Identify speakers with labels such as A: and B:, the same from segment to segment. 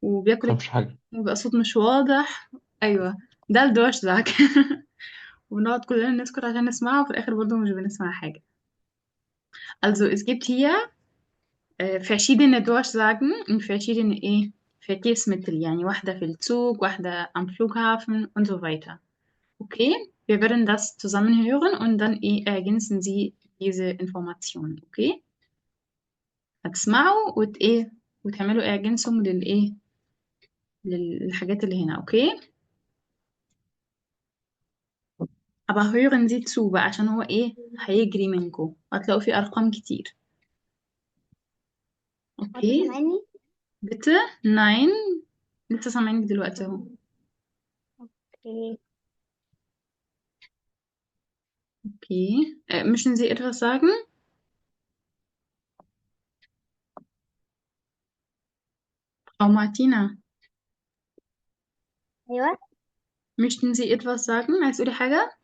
A: وبياكل
B: فهمش حاجة.
A: وبيبقى صوت مش واضح. أيوه، ده الدوشزاك. وبنقعد كلنا نسكت عشان نسمعه، وفي الآخر برضه مش بنسمع حاجة. Also es gibt hier verschiedene Durchsagen und verschiedene Verkehrsmittel, يعني واحدة في الزug, واحدة am Flughafen und so weiter. Okay, wir werden das zusammen hören und dann ergänzen Sie diese Informationen, okay? هتسمعوا وتعملوا إعجانسهم للحاجات اللي هنا، okay? Aber hören Sie zu بقى عشان هو هيجري منكم، هتلاقوا فيه أرقام كتير.
C: هو انت
A: Okay,
C: سامعني؟
A: bitte? Nein, لسه سامعينك دلوقتي اهو.
C: اوكي.
A: Okay, möchten Sie etwas sagen? Frau Martina,
C: ايوه.
A: möchten Sie etwas sagen? عايز تقولي حاجة؟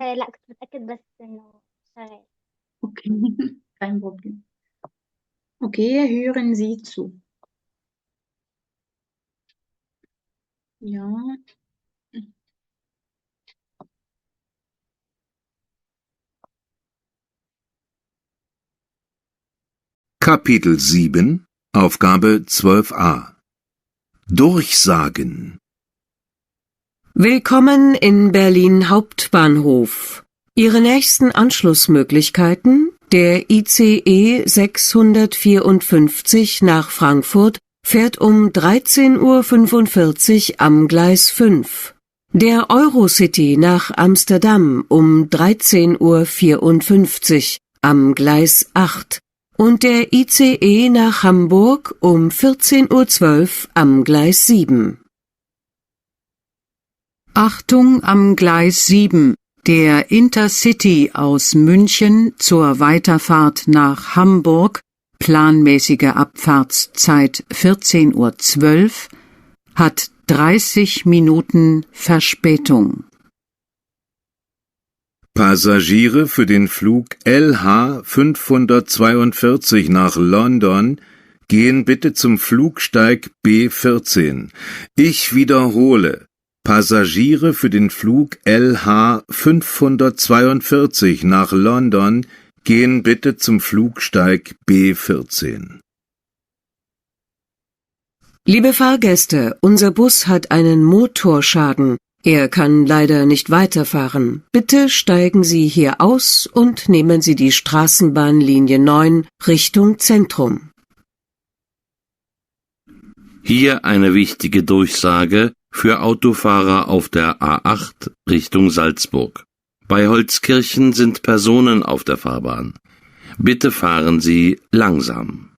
C: لا، كنت بتأكد بس انه شغال.
A: Okay, kein Problem. Okay, hören Sie zu. Ja,
D: Kapitel 7, Aufgabe 12a. Durchsagen.
E: Willkommen in Berlin Hauptbahnhof. Ihre nächsten Anschlussmöglichkeiten: der ICE 654 nach Frankfurt fährt um 13:45 Uhr am Gleis 5. Der Eurocity nach Amsterdam um 13:54 Uhr am Gleis 8 und der ICE nach Hamburg um 14:12 Uhr am Gleis 7.
F: Achtung am Gleis 7. Der Intercity aus München zur Weiterfahrt nach Hamburg, planmäßige Abfahrtszeit 14:12 Uhr, hat 30 Minuten Verspätung.
D: Passagiere für den Flug LH 542 nach London gehen bitte zum Flugsteig B14. Ich wiederhole. Passagiere für den Flug LH 542 nach London gehen bitte zum Flugsteig B14.
E: Liebe Fahrgäste, unser Bus hat einen Motorschaden. Er kann leider nicht weiterfahren. Bitte steigen Sie hier aus und nehmen Sie die Straßenbahnlinie 9 Richtung Zentrum.
G: Hier eine wichtige Durchsage für Autofahrer auf der A8 Richtung Salzburg. Bei Holzkirchen sind Personen auf der Fahrbahn. Bitte fahren Sie langsam.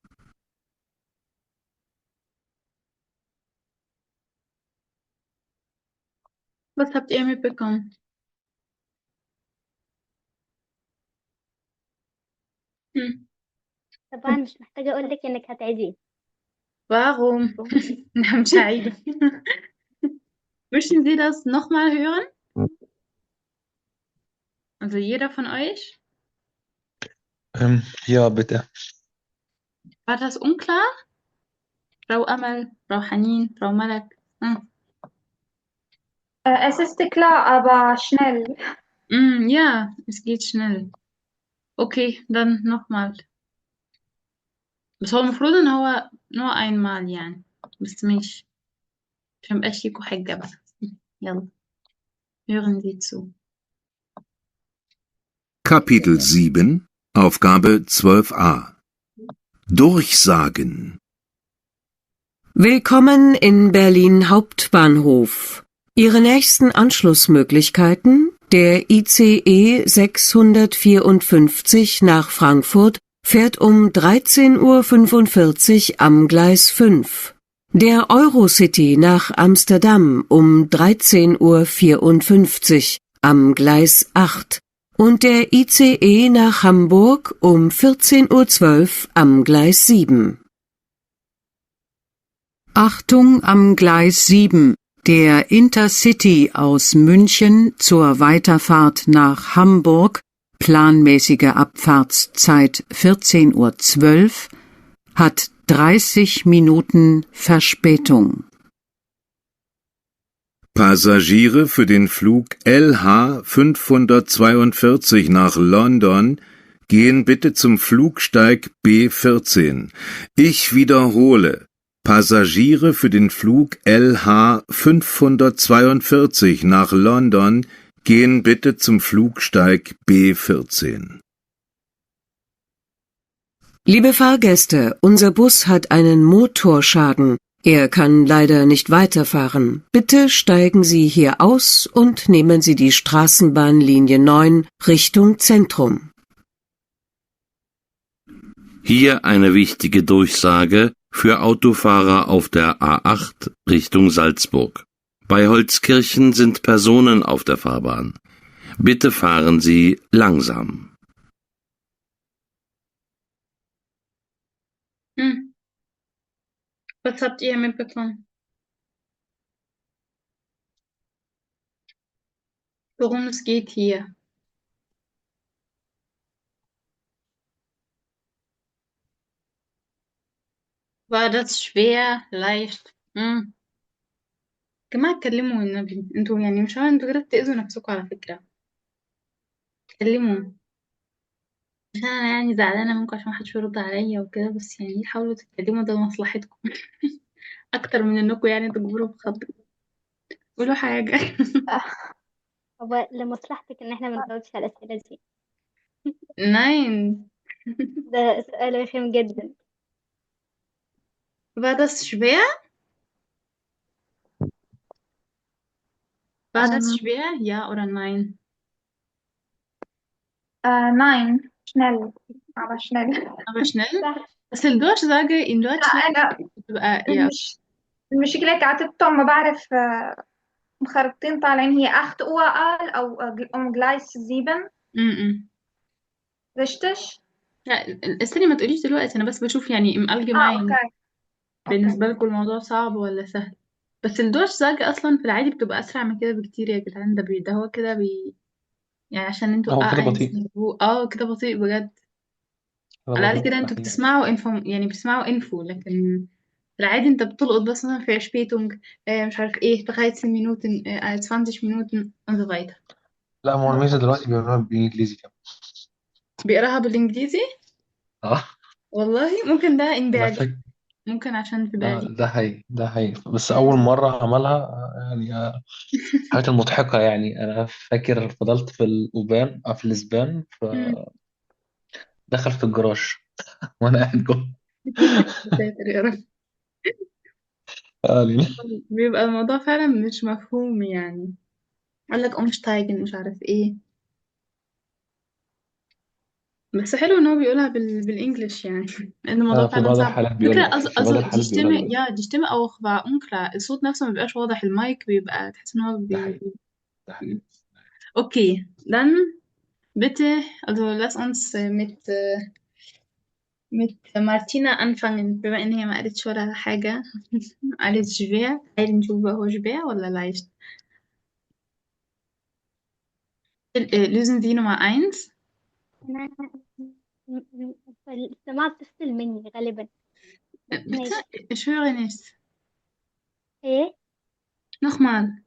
A: was habt ihr mitbekommen? Hm.
C: طبعا مش محتاجة اقول لك انك هتعيدي.
A: Warum? Na, مش هعيد. Möchten Sie das nochmal hören? Also jeder von euch?
B: Ja, bitte.
A: War das unklar? Frau Amal, Frau Hanin, Frau Malak?
H: Es ist klar, aber schnell.
A: Ja, es geht schnell. Okay, dann nochmal. بس هو المفروض ان هو نوع einmal يعني، بس ماشي عشان مبقاش ليكوا حجة بقى. يلا hören Sie zu.
D: Kapitel 7, Aufgabe 12a. Durchsagen.
E: Willkommen in Berlin Hauptbahnhof. Ihre nächsten Anschlussmöglichkeiten: der ICE 654 nach Frankfurt fährt um 13:45 Uhr am Gleis 5. Der Eurocity nach Amsterdam um 13:54 Uhr am Gleis 8 und der ICE nach Hamburg um 14:12 Uhr am Gleis 7.
F: Achtung am Gleis 7. Der Intercity aus München zur Weiterfahrt nach Hamburg, planmäßige Abfahrtszeit 14:12 Uhr, hat 30 Minuten Verspätung.
D: Passagiere für den Flug LH 542 nach London gehen bitte zum Flugsteig B14. Ich wiederhole. Passagiere für den Flug LH 542 nach London gehen bitte zum Flugsteig B14.
E: Liebe Fahrgäste, unser Bus hat einen Motorschaden. Er kann leider nicht weiterfahren. Bitte steigen Sie hier aus und nehmen Sie die Straßenbahnlinie 9 Richtung Zentrum.
G: Hier eine wichtige Durchsage für Autofahrer auf der A8 Richtung Salzburg. Bei Holzkirchen sind Personen auf der Fahrbahn. Bitte fahren Sie langsam.
A: Hm. Was habt ihr mitbekommen? Worum es geht hier? War das schwer, leicht؟ جماعة اتكلموا النبي، انتوا يعني مش عارفة، انتوا كده بتأذوا نفسكم على فكرة. اتكلموا. مش انا يعني زعلانة منكم عشان محدش يرد عليا وكده، بس يعني حاولوا تتكلموا، ده لمصلحتكم. اكتر من انكم يعني تجبروا بخاطري. قولوا حاجة.
C: هو لمصلحتك ان احنا ما نجاوبش على الاسئله دي.
A: Nein.
C: ده سؤال رخم جدا.
A: War das schwer? War das
H: Ähm,
A: schwer? Ja oder nein?
H: nein, schnell, aber schnell.
A: Aber schnell.
C: صح.
A: بس الدوشسage in Deutschland
H: أنا
A: بتبقى ja.
H: المشكلة قعدت ما بعرف مخربطين طالعين هي acht Uhr أو Gleis 7
A: م-م.
H: richtig؟
A: لا استني، ما تقوليش دلوقتي، انا بس بشوف يعني im Allgemeinen
H: أوكي أوكي.
A: بالنسبة لكم الموضوع صعب ولا سهل. بس الدوشسage اصلا في العادي بتبقى اسرع من كده بكتير يا جدعان. ده هو كده يعني عشان انتوا
B: هو كده
A: eins
B: بطيء.
A: كده بطيء بجد.
B: كده
A: على الأقل
B: بطيء
A: كده
B: ده
A: انتوا
B: حقيقي.
A: بتسمعوا انفو، يعني بتسمعوا انفو، لكن في العادي انت بتلقط بس مثلا في Verspätung، مش عارف ايه، 13 Minuten 20 Minuten und so weiter.
B: لا، ما هو الميزة دلوقتي بيقولوها بالإنجليزي كمان.
A: بيقراها بالإنجليزي.
B: اه،
A: والله ممكن ده in
B: أنا
A: بالي،
B: فاكر.
A: ممكن عشان في بالي.
B: ده حقيقي، ده حقيقي، بس أول
A: مم.
B: مرة عملها يعني الحاجات المضحكة يعني. أنا فاكر فضلت في الأوبان في الإسبان،
A: مم.
B: فدخل في الجراج وأنا قاعد جوه.
A: يا ساتر يا رب.
B: قال لي
A: بيبقى الموضوع فعلا مش مفهوم يعني. قال لك umsteigen مش عارف ايه. بس حلو ان هو بيقولها بالانجلش يعني. لان الموضوع
B: في
A: فعلا
B: بعض
A: صعب.
B: الحالات
A: فكرة
B: بيقول في بعض
A: also die
B: الحالات بيقولها
A: Stimme،
B: بالإنجليزي.
A: ja die Stimme auch war unklar. الصوت نفسه ما بيبقاش واضح، المايك بيبقى تحس ان هو
B: ده حقيقي، ده حقيقي.
A: Okay, dann bitte, also lass uns mit Martina anfangen, بما ان هي ما قالتش ولا حاجة. قالت schwer. تعالي نشوف بقى هو schwer ولا leicht. lösen Sie Nummer 1.
C: انا السماعة بتفصل مني غالبا، بس
A: Bitte?
C: ماشي.
A: Ich höre nichts.
C: ايه؟
A: Nochmal.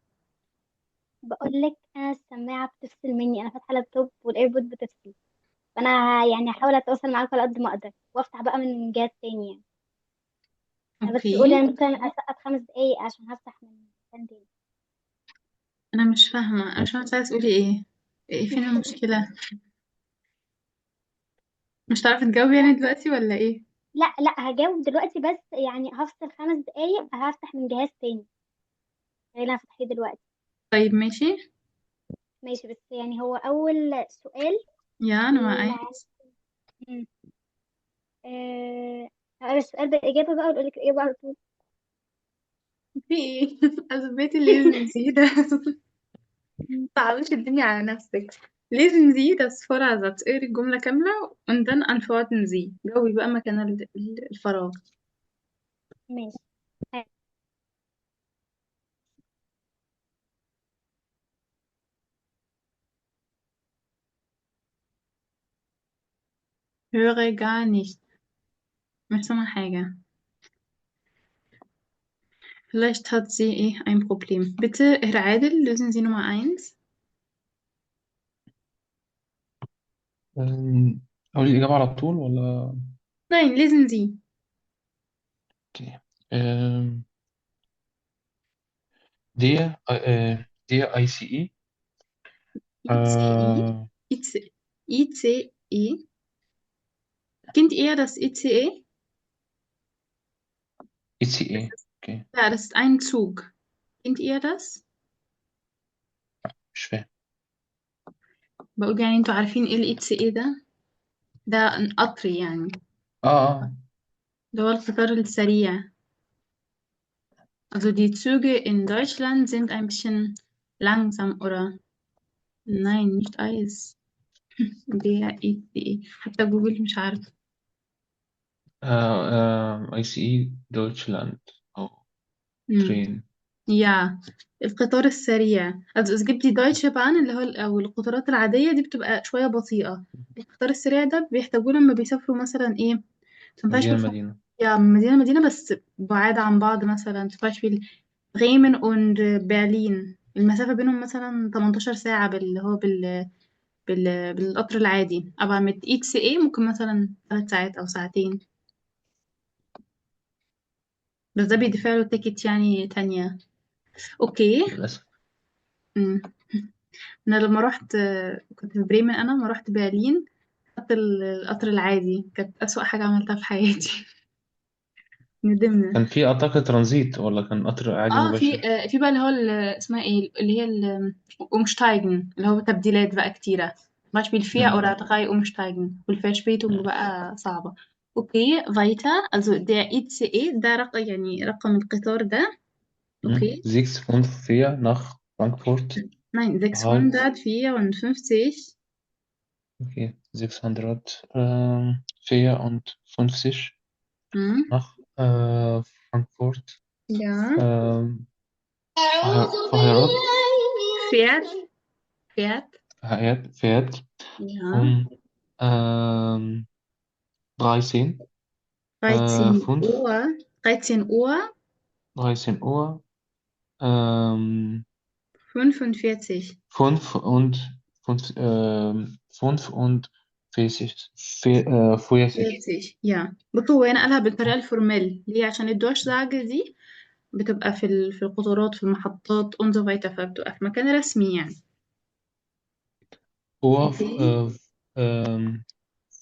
C: بقول لك انا السماعة بتفصل مني، انا فاتحة لابتوب والايربود بتفصل، فانا يعني هحاول اتواصل معاك على قد ما اقدر وافتح بقى من جهاز تاني يعني. بس قولي
A: Okay.
C: انا ممكن اسقط 5 دقايق عشان هفتح من مكان تاني.
A: أنا مش فاهمة، أنا مش فاهمة عايزة تقولي إيه. إيه فين المشكلة؟ مش هتعرفي تجاوبي يعني دلوقتي ولا إيه؟
C: لا لا، هجاوب دلوقتي، بس يعني هفصل 5 دقايق هفتح من جهاز تاني غير اللي انا فاتحاه دلوقتي.
A: طيب ماشي.
C: ماشي، بس يعني هو اول سؤال.
A: يا Nummer
C: الع-
A: 1.
C: مم. هقرا السؤال بالإجابة بقى وأقول لك الإجابة على طول.
A: في إيه؟ Also bitte lesen Sie das. تعالوش الدنيا على نفسك. lesen Sie das Vorsatz. اقري الجملة كاملة und dann antworten Sie. جاوبي بقى مكان الفراغ.
C: ماشي.
A: höre gar nicht. مش سامعة حاجة. Vielleicht hat sie ein Problem. Bitte, Herr Adel, lösen Sie Nummer 1.
B: أقول الإجابة على طول ولا؟
A: Nein, lesen Sie.
B: Okay. Der, der ICE,
A: ICE. IC, ICE. Kennt ihr das ICE?
B: ICE. Okay,
A: Ja, das ist ein Zug. Kennt ihr das؟
B: مش فاهم.
A: بقول يعني انتوا عارفين ايه ال ICE ده؟ ده ein قطر يعني.
B: آه
A: ده هو القطار السريع. Also die Züge in Deutschland sind ein bisschen langsam oder nein, nicht Eis. der ICE. حتى جوجل مش عارف.
B: ICE Deutschland. أو
A: مم.
B: ترين.
A: Ja, القطار السريع. Also es gibt die Deutsche Bahn اللي هو أو القطارات العادية دي بتبقى شوية بطيئة. القطار السريع ده بيحتاجوه لما بيسافروا مثلا تنفعش
B: مدينة
A: مثلا
B: مدينة.
A: من مدينة لمدينة بس بعاد عن بعض مثلا تنفعش في بريمن und برلين المسافة بينهم مثلا 18 ساعة بالقطر العادي. أبقى من ICE ممكن مثلا 3 ساعات أو ساعتين، بس ده بيدفع له تيكت يعني تانية. أوكي.
B: للأسف.
A: مم. أنا لما رحت كنت في بريمن، أنا لما رحت برلين خدت القطر العادي، كانت أسوأ حاجة عملتها في حياتي. ندمنا.
B: كان في أعتقد ترانزيت ولا كان قطر عادي
A: اه في
B: مباشر؟
A: في بقى اللي هو اسمها ايه اللي هي umsteigen اللي هو تبديلات بقى كتيرة. zum Beispiel vier
B: مم.
A: oder drei umsteigen والverspätung بقى صعبة. اوكي weiter also der ICE ده رقم يعني رقم القطار ده. اوكي.
B: 654 nach Frankfurt.
A: nein
B: Halt.
A: 654.
B: Okay, 654
A: hm.
B: nach Frankfurt.
A: ja
B: Verheiratet.
A: fährt fährt
B: Fährt
A: ja
B: um 13,
A: 13
B: 5,
A: Uhr 13 Uhr
B: 13 Uhr,
A: 45.
B: 5 und 5, 45, 40.
A: 40 ja بصوا هو هنا قالها بالطريقة الفورمال ليه عشان الدوش زعج دي بتبقى في القطارات في المحطات und so weiter فبتبقى في مكان رسمي يعني.
B: Uhr,
A: اوكي.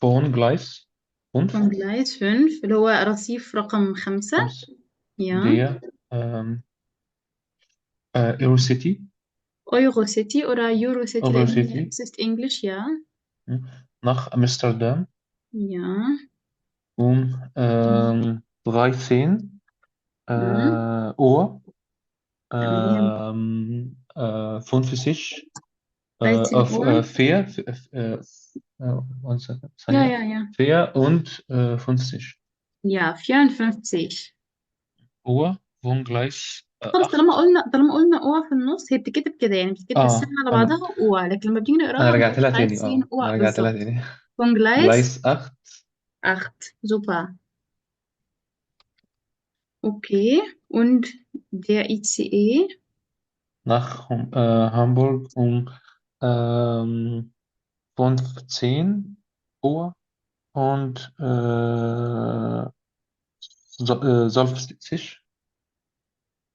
B: von Gleis
A: von
B: 5,
A: Gleis 5 اللي هو رصيف رقم 5.
B: 5,
A: ja
B: der Eurocity,
A: Eurocity oder Eurocity لأن
B: Eurocity
A: es ist Englisch ja.
B: nach Amsterdam
A: ja
B: um 13
A: mhm.
B: Uhr
A: تمام
B: 50
A: 13
B: auf
A: Uhr
B: 4
A: ja
B: ثانية
A: ja ja
B: 4 und 50
A: ja 54.
B: Uhr Wohngleis
A: خلاص
B: 8.
A: طالما قلنا قوة في النص هي بتتكتب كده يعني بتتكتب السنة على
B: أنا
A: بعضها قوة، لكن لما بنيجي
B: أنا
A: نقراها
B: رجعت
A: بنقول
B: لها تاني
A: 13
B: أنا
A: قوة
B: رجعت لها
A: بالظبط.
B: تاني
A: von Gleis
B: Gleis 8
A: 8 super. Okay, und der ICE?
B: nach Hamburg um 15 Uhr und Solfstisch.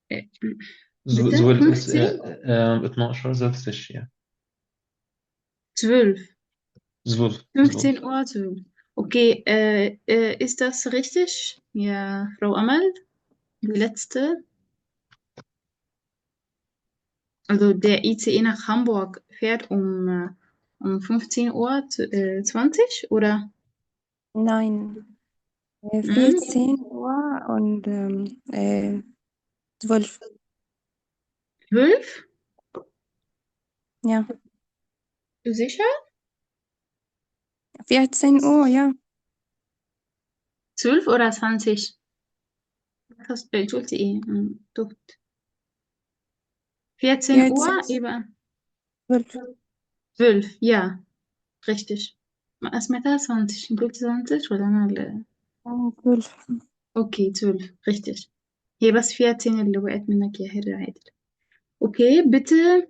A: Äh, bitte? 15?
B: 12 Solfstisch, ja.
A: 12.
B: 12, 12.
A: 15 Uhr 12. Okay, ist das richtig? Ja, Frau Amal, die letzte. Also der ICE nach Hamburg fährt um 15 Uhr 20 oder?
I: Nein,
A: Hm?
I: 14 Uhr und 12.
A: 12?
I: Ja,
A: Du sicher?
I: 14 Uhr, ja.
A: 12 oder 20? انت قلتي ايه؟ تهت. 14 Uhr
I: 14,
A: يبقى
I: 12.
A: 12 ja richtig. ما سمعتها 20 انت قلتي 20 ولا انا
I: 12.
A: okay 12 richtig. هي بس فيها 10 اللي وقعت منك يا هر عادل. اوكي bitte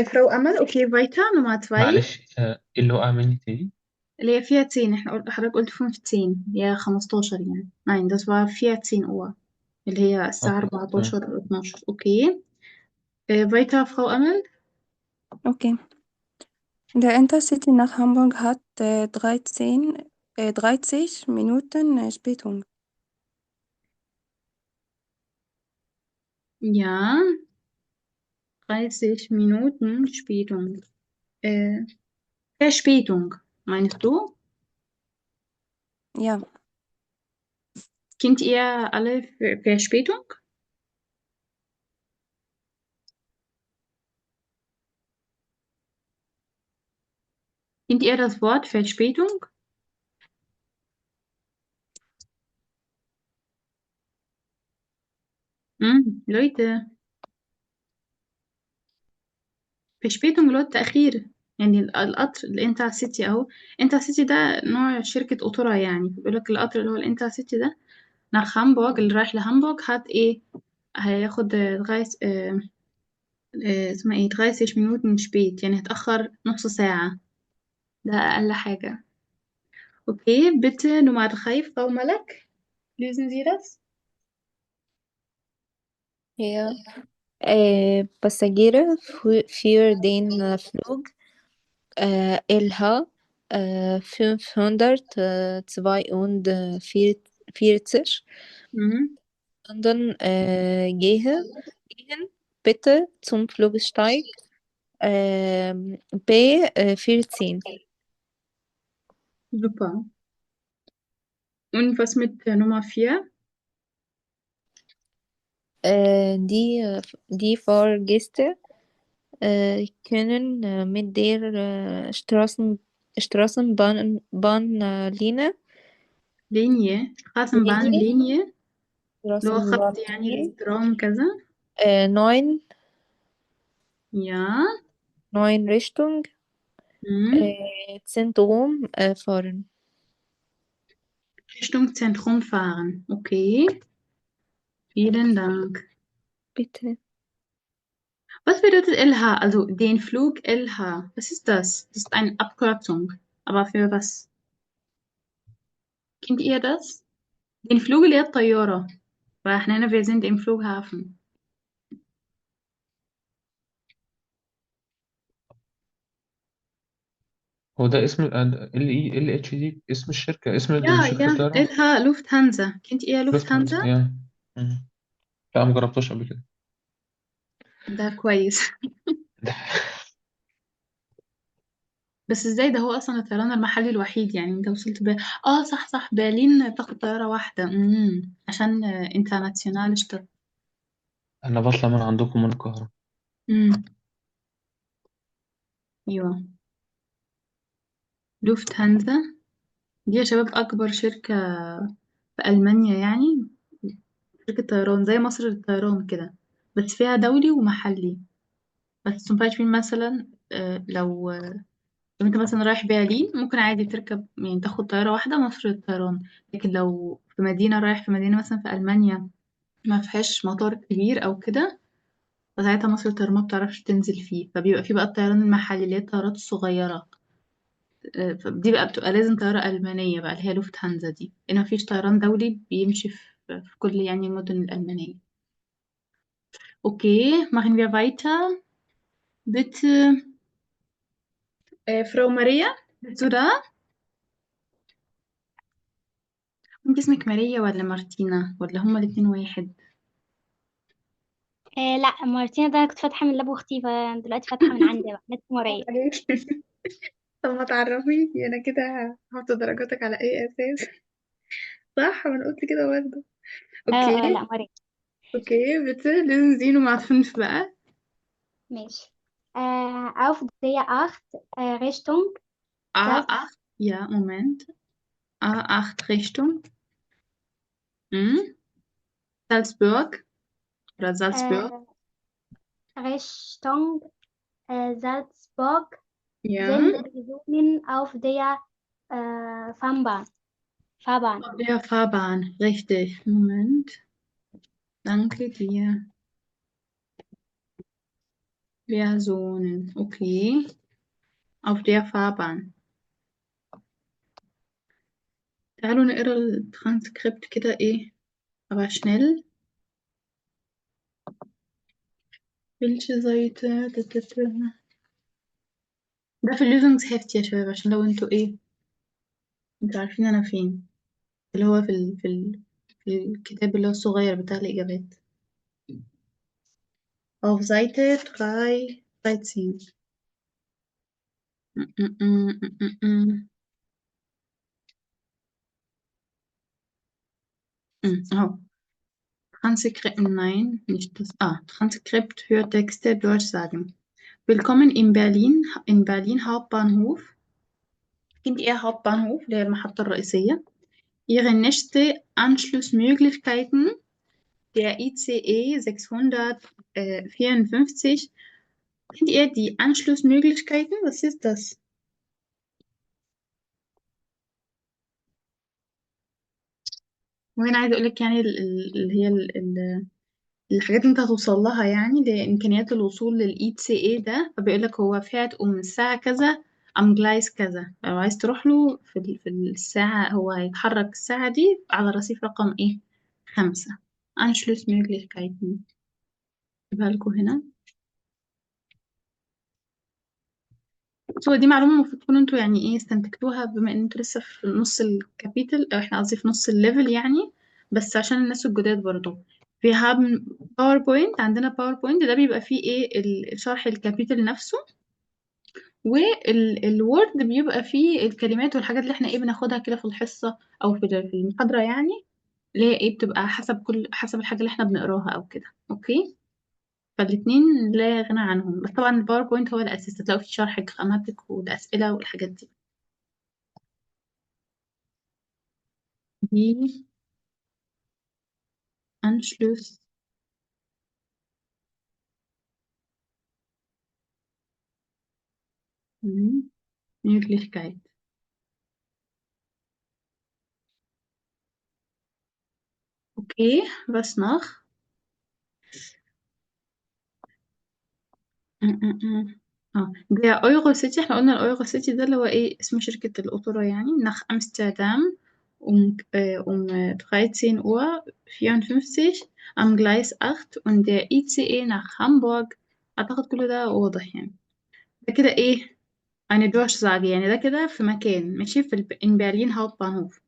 A: Frau Amal okay weiter Nummer 2
B: معلش، إيه اللي وقع مني تاني؟
A: اللي هي فيها 10 احنا حضرتك قلت 15 هي 15 يعني nein das war 14 Uhr اللي هي الساعة
B: اوكي تمام.
A: 14 أو 12 اوكي weiter Frau Amal
I: Okay. Der Intercity nach Hamburg hat 30 Minuten Verspätung.
A: ja 30 Minuten Spätung äh, Verspätung meinst du?
I: Ja,
A: Kennt ihr alle Verspätung? Kennt ihr das Wort Verspätung? Leute Verspätung اللي هو التأخير يعني القطر الانتر سيتي اهو انتر سيتي ده نوع شركة قطورة يعني بيقول لك القطر اللي هو الانتر سيتي ده nach هامبورغ اللي رايح لهامبورغ هات ايه هياخد اسمها ايه 30 Minuten spät يعني هتأخر نص ساعة ده أقل حاجة okay bitte Nummer 3 Frau Malek lösen Sie das
J: Ja. Passagiere für den Flug LH 542
A: mhm.
J: London gehen bitte zum Flugsteig B14.
A: Super und was mit Nummer 4
J: Die Fahrgäste können mit der Straßenbahnlinie
A: Linie
J: Linie
A: Straßenbahnlinie اللي هو خط يعني
J: Straßenbahnlinie
A: الترام كذا
J: 9
A: ja
J: 9 Richtung
A: mhm.
J: Zentrum fahren.
A: Richtung Zentrum fahren. Okay, vielen Dank.
J: Bitte.
A: Was bedeutet LH? Also den Flug LH. Was ist das? Das ist eine Abkürzung. Aber für was? Kennt ihr das? Den Flug اللي هي الطيارة. فاحنا هنا wir sind im Flughafen.
B: هو ده اسم ال اتش دي اسم الشركة، اسم
A: Ja,
B: شركة
A: ja.
B: الطيران.
A: LH Lufthansa. Kennt ihr
B: لوفتهانزا
A: Lufthansa?
B: يا. مم. لا مجربتوش قبل كده.
A: ده كويس. بس ازاي ده هو اصلا الطيران المحلي الوحيد يعني انت وصلت اه صح صح برلين بتاخد طيارة واحدة عشان انترناسيونال اشتغل
B: أنا بطلع من عندكم من القاهرة.
A: امم ايوه لوفتهانزا دي يا شباب أكبر شركة في ألمانيا يعني شركة طيران زي مصر للطيران كده بس فيها دولي ومحلي بس zum Beispiel مثلا لو انت مثلا رايح برلين ممكن عادي تركب يعني تاخد طيارة واحدة مصر للطيران لكن لو في مدينة رايح في مدينة مثلا في ألمانيا ما فيهاش مطار كبير أو كده فساعتها مصر للطيران ما بتعرفش تنزل فيه فبيبقى فيه بقى الطيران المحلي اللي هي الطيارات الصغيرة فدي بقى بتبقى لازم طيارة ألمانية بقى اللي هي لوفتهانزا دي إن مفيش طيران دولي بيمشي في كل يعني المدن الألمانية Okay, machen wir weiter. Bitte, Frau Maria, bist du da? انت اسمك ماريا ولا مارتينا ولا هما الاتنين واحد؟
C: لا مارتينا ده أنا كنت فاتحة من لاب أختي فدلوقتي فاتحة من عندي بقى نت مورية.
A: عليك طب ما تعرفيني انا كده هحط درجاتك على اي اساس صح وانا قلت كده برضه
C: اه
A: اوكي
C: لا مورية.
A: اوكي bitte lösen Sie Nummer 5 بقى
C: ماشي. auf der 8 Richtung
A: A8 ja Moment A8 Richtung Salzburg oder Salzburg
C: Richtung Salzburg
A: ja
C: sind Personen auf der Fahrbahn. Fahrbahn.
A: Auf der Fahrbahn, richtig. Moment. Danke dir. Personen. Okay. Auf der Fahrbahn. تعالوا نقرا الترانسكريبت كده ايه aber schnell. welche Seite ده في الليسونغز يا شباب عشان لو انتوا ايه انتوا عارفين انا فين اللي هو في الكتاب اللي هو الصغير بتاع الإجابات auf Seite 13 م- م- م- م- م- اهو Transkript, nein, nicht das. Transkript für Texte durchsagen. Willkommen in Berlin Hauptbahnhof. Kennt ihr Hauptbahnhof, اللي هي المحطة الرئيسية. Ihre nächste Anschlussmöglichkeiten der ICE 654. Kennt ihr die Anschlussmöglichkeiten? Was ist das? وهنا عايزة أقولك يعني اللي هي الحاجات اللي انت هتوصل لها يعني لإمكانيات الوصول للإي سي اي ده فبيقولك هو في هتقوم من الساعة كذا أم جلايس كذا لو عايز تروح له في الساعة هو هيتحرك الساعة دي على رصيف رقم ايه 5 Anschlussmöglichkeiten اجيبها لكم هنا بس هو دي معلومة المفروض تكونوا انتوا يعني ايه استنتجتوها بما ان انتوا لسه في نص الكابيتل او احنا قصدي في نص الليفل يعني بس عشان الناس الجداد برضو في هاب باوربوينت عندنا باوربوينت ده بيبقى فيه ايه شرح الكابيتل نفسه والوورد بيبقى فيه الكلمات والحاجات اللي احنا ايه بناخدها كده في الحصة او في المحاضرة يعني اللي هي ايه بتبقى حسب الحاجة اللي احنا بنقراها او كده اوكي فالاتنين لا غنى عنهم بس طبعا الباوربوينت هو الاساس هتلاقوا فيه شرح جراماتيك والاسئلة والحاجات دي die Anschlussmöglichkeit. Okay, was noch? der Euro City احنا قلنا الأورو سيتي ده اللي هو ايه اسم شركة القطورة يعني nach Amsterdam um 13 Uhr 54 am Gleis 8 und der ICE nach Hamburg أعتقد كل ده واضح يعني ده كده ايه eine Durchsage يعني ده كده في مكان ماشي in Berlin Hauptbahnhof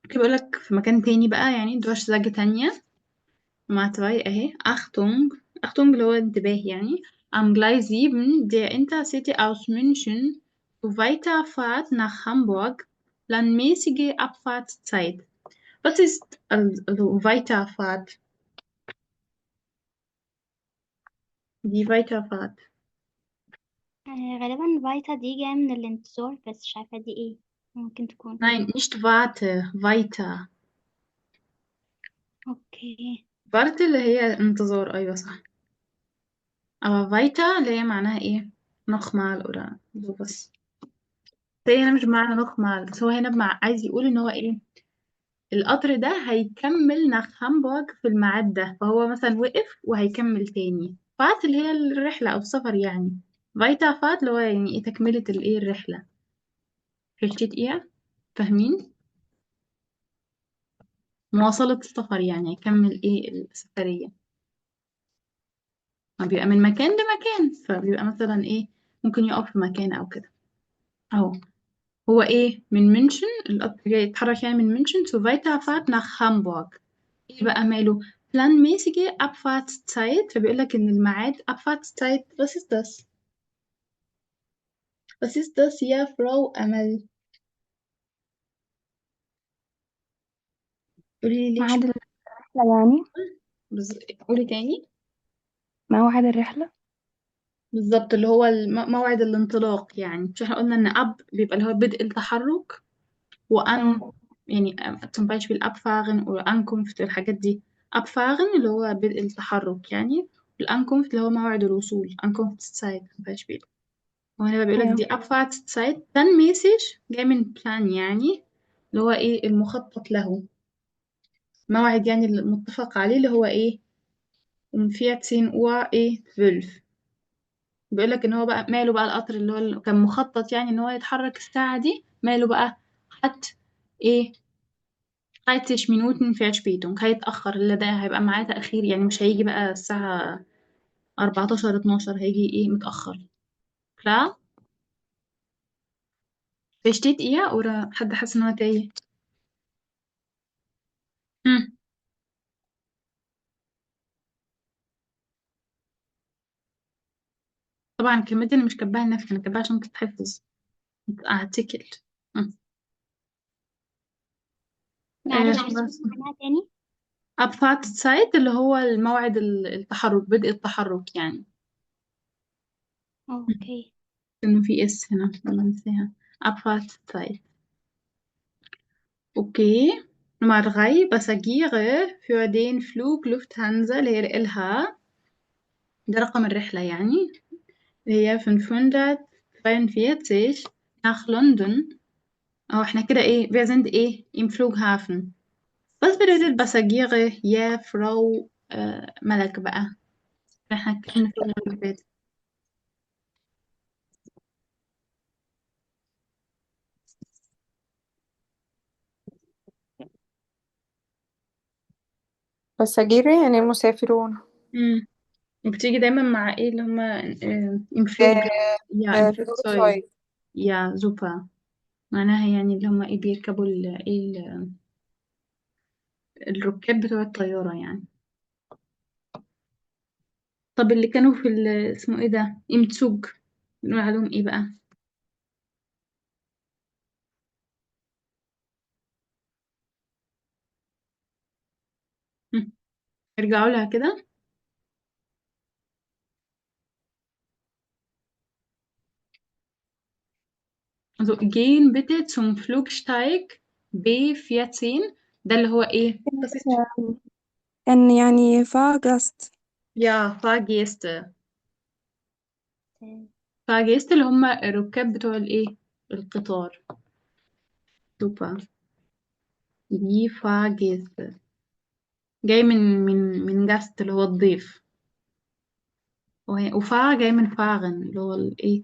A: كده بقولك في مكان تاني بقى يعني Durchsage تانية مع تراي اهي Achtung اللي هو انتباه يعني am Gleis 7 der Intercity aus München zu Weiterfahrt nach Hamburg planmäßige Abfahrtszeit. Was ist also Weiterfahrt? Die Weiterfahrt.
C: غالبا فايتا دي جاية من الانتظار بس مش عارفة دي ايه ممكن تكون.
A: Nein, nicht warte, weiter.
C: اوكي.
A: warte اللي هي انتظار أيوة صح. aber weiter اللي هي معناها ايه؟ nochmal oder sowas. هي هنا مش بمعنى nochmal بس هو هنا عايز يقول ان هو ايه القطر ده هيكمل ناخ هامبورغ في الميعاد ده فهو مثلا وقف وهيكمل تاني فات اللي هي الرحلة أو السفر يعني فايتا فات اللي هو يعني ايه تكملة الايه الرحلة فهمتي ايه فاهمين مواصلة السفر يعني هيكمل ايه السفرية ما بيبقى من مكان لمكان فبيبقى مثلا ايه ممكن يقف في مكان أو كده أهو هو ايه من منشن القطر جاي يتحرك يعني من منشن zu Weiterfahrt nach Hamburg ايه بقى ماله planmäßige Abfahrtszeit فبيقول لك ان الميعاد Abfahrtszeit was ist das was ist das يا Frau أمل قولي لي ليش
I: ميعاد الرحلة يعني
A: قولي تاني
I: موعد الرحلة.
A: بالظبط اللي هو موعد الانطلاق يعني مش احنا قلنا ان اب بيبقى اللي هو بدء التحرك وان
I: اه
A: يعني zum Beispiel abfahren oder Ankunft الحاجات دي abfahren اللي هو بدء التحرك يعني والأنكونفت اللي هو موعد الوصول Ankunftszeit zum Beispiel وهنا بقى بيقولك
I: ايوه
A: دي Abfahrtszeit planmäßig جاي من plan يعني اللي هو ايه المخطط له، موعد يعني المتفق عليه اللي هو ايه um 14 Uhr ايه 12. بيقول لك ان هو بقى ماله بقى القطر اللي هو اللي كان مخطط يعني ان هو يتحرك الساعة دي، ماله بقى حت ايه 30 Minuten Verspätung، هيتأخر، اللي ده هيبقى معاه تأخير يعني مش هيجي بقى الساعة 14 12، هيجي ايه متأخر. klar versteht ihr oder حد حاسس ان هو تايه؟ هم. طبعا الكلمات دي انا مش كاتباها لنفسي، انا كاتباها عشان تتحفظ ارتكل.
C: معلش
A: خلاص.
C: معناها تاني.
A: Abfahrtszeit اللي هو الموعد التحرك، بدء التحرك يعني.
C: اوكي.
A: إنه في اس هنا ولا نسيها. Abfahrtszeit. Okay. Nummer 3. Passagiere für den Flug Lufthansa اللي هي ال LH. ده رقم الرحلة يعني. اللي هي 542 nach London. أو احنا كده ايه wir sind ايه im Flughafen. Was bedeutet Passagiere يا Frau ملك بقى؟ احنا اتكلمنا في المرة اللي فاتت.
J: passagieri يعني مسافرون.
A: مم. بتيجي دايما مع ايه اللي هما im
J: آه،
A: Flug. يا im Flugzeug.
J: فلوكسوايد.
A: يا super. معناها يعني اللي هما ايه بيركبوا الركاب بتوع الطيارة يعني. طب اللي كانوا في اسمه ايه ده im Zug بنقول عليهم ايه بقى؟ مم. ارجعوا لها كده. Also gehen bitte zum Flugsteig B14. ده اللي هو ايه؟ Das ist
I: كان يعني Fahrgast.
A: ja Fahrgäste. Fahrgäste اللي هم الركاب بتوع الايه القطار. super. دي Fahrgäste جاي من جاست اللي هو الضيف، وفا جاي من فاغن اللي هو الايه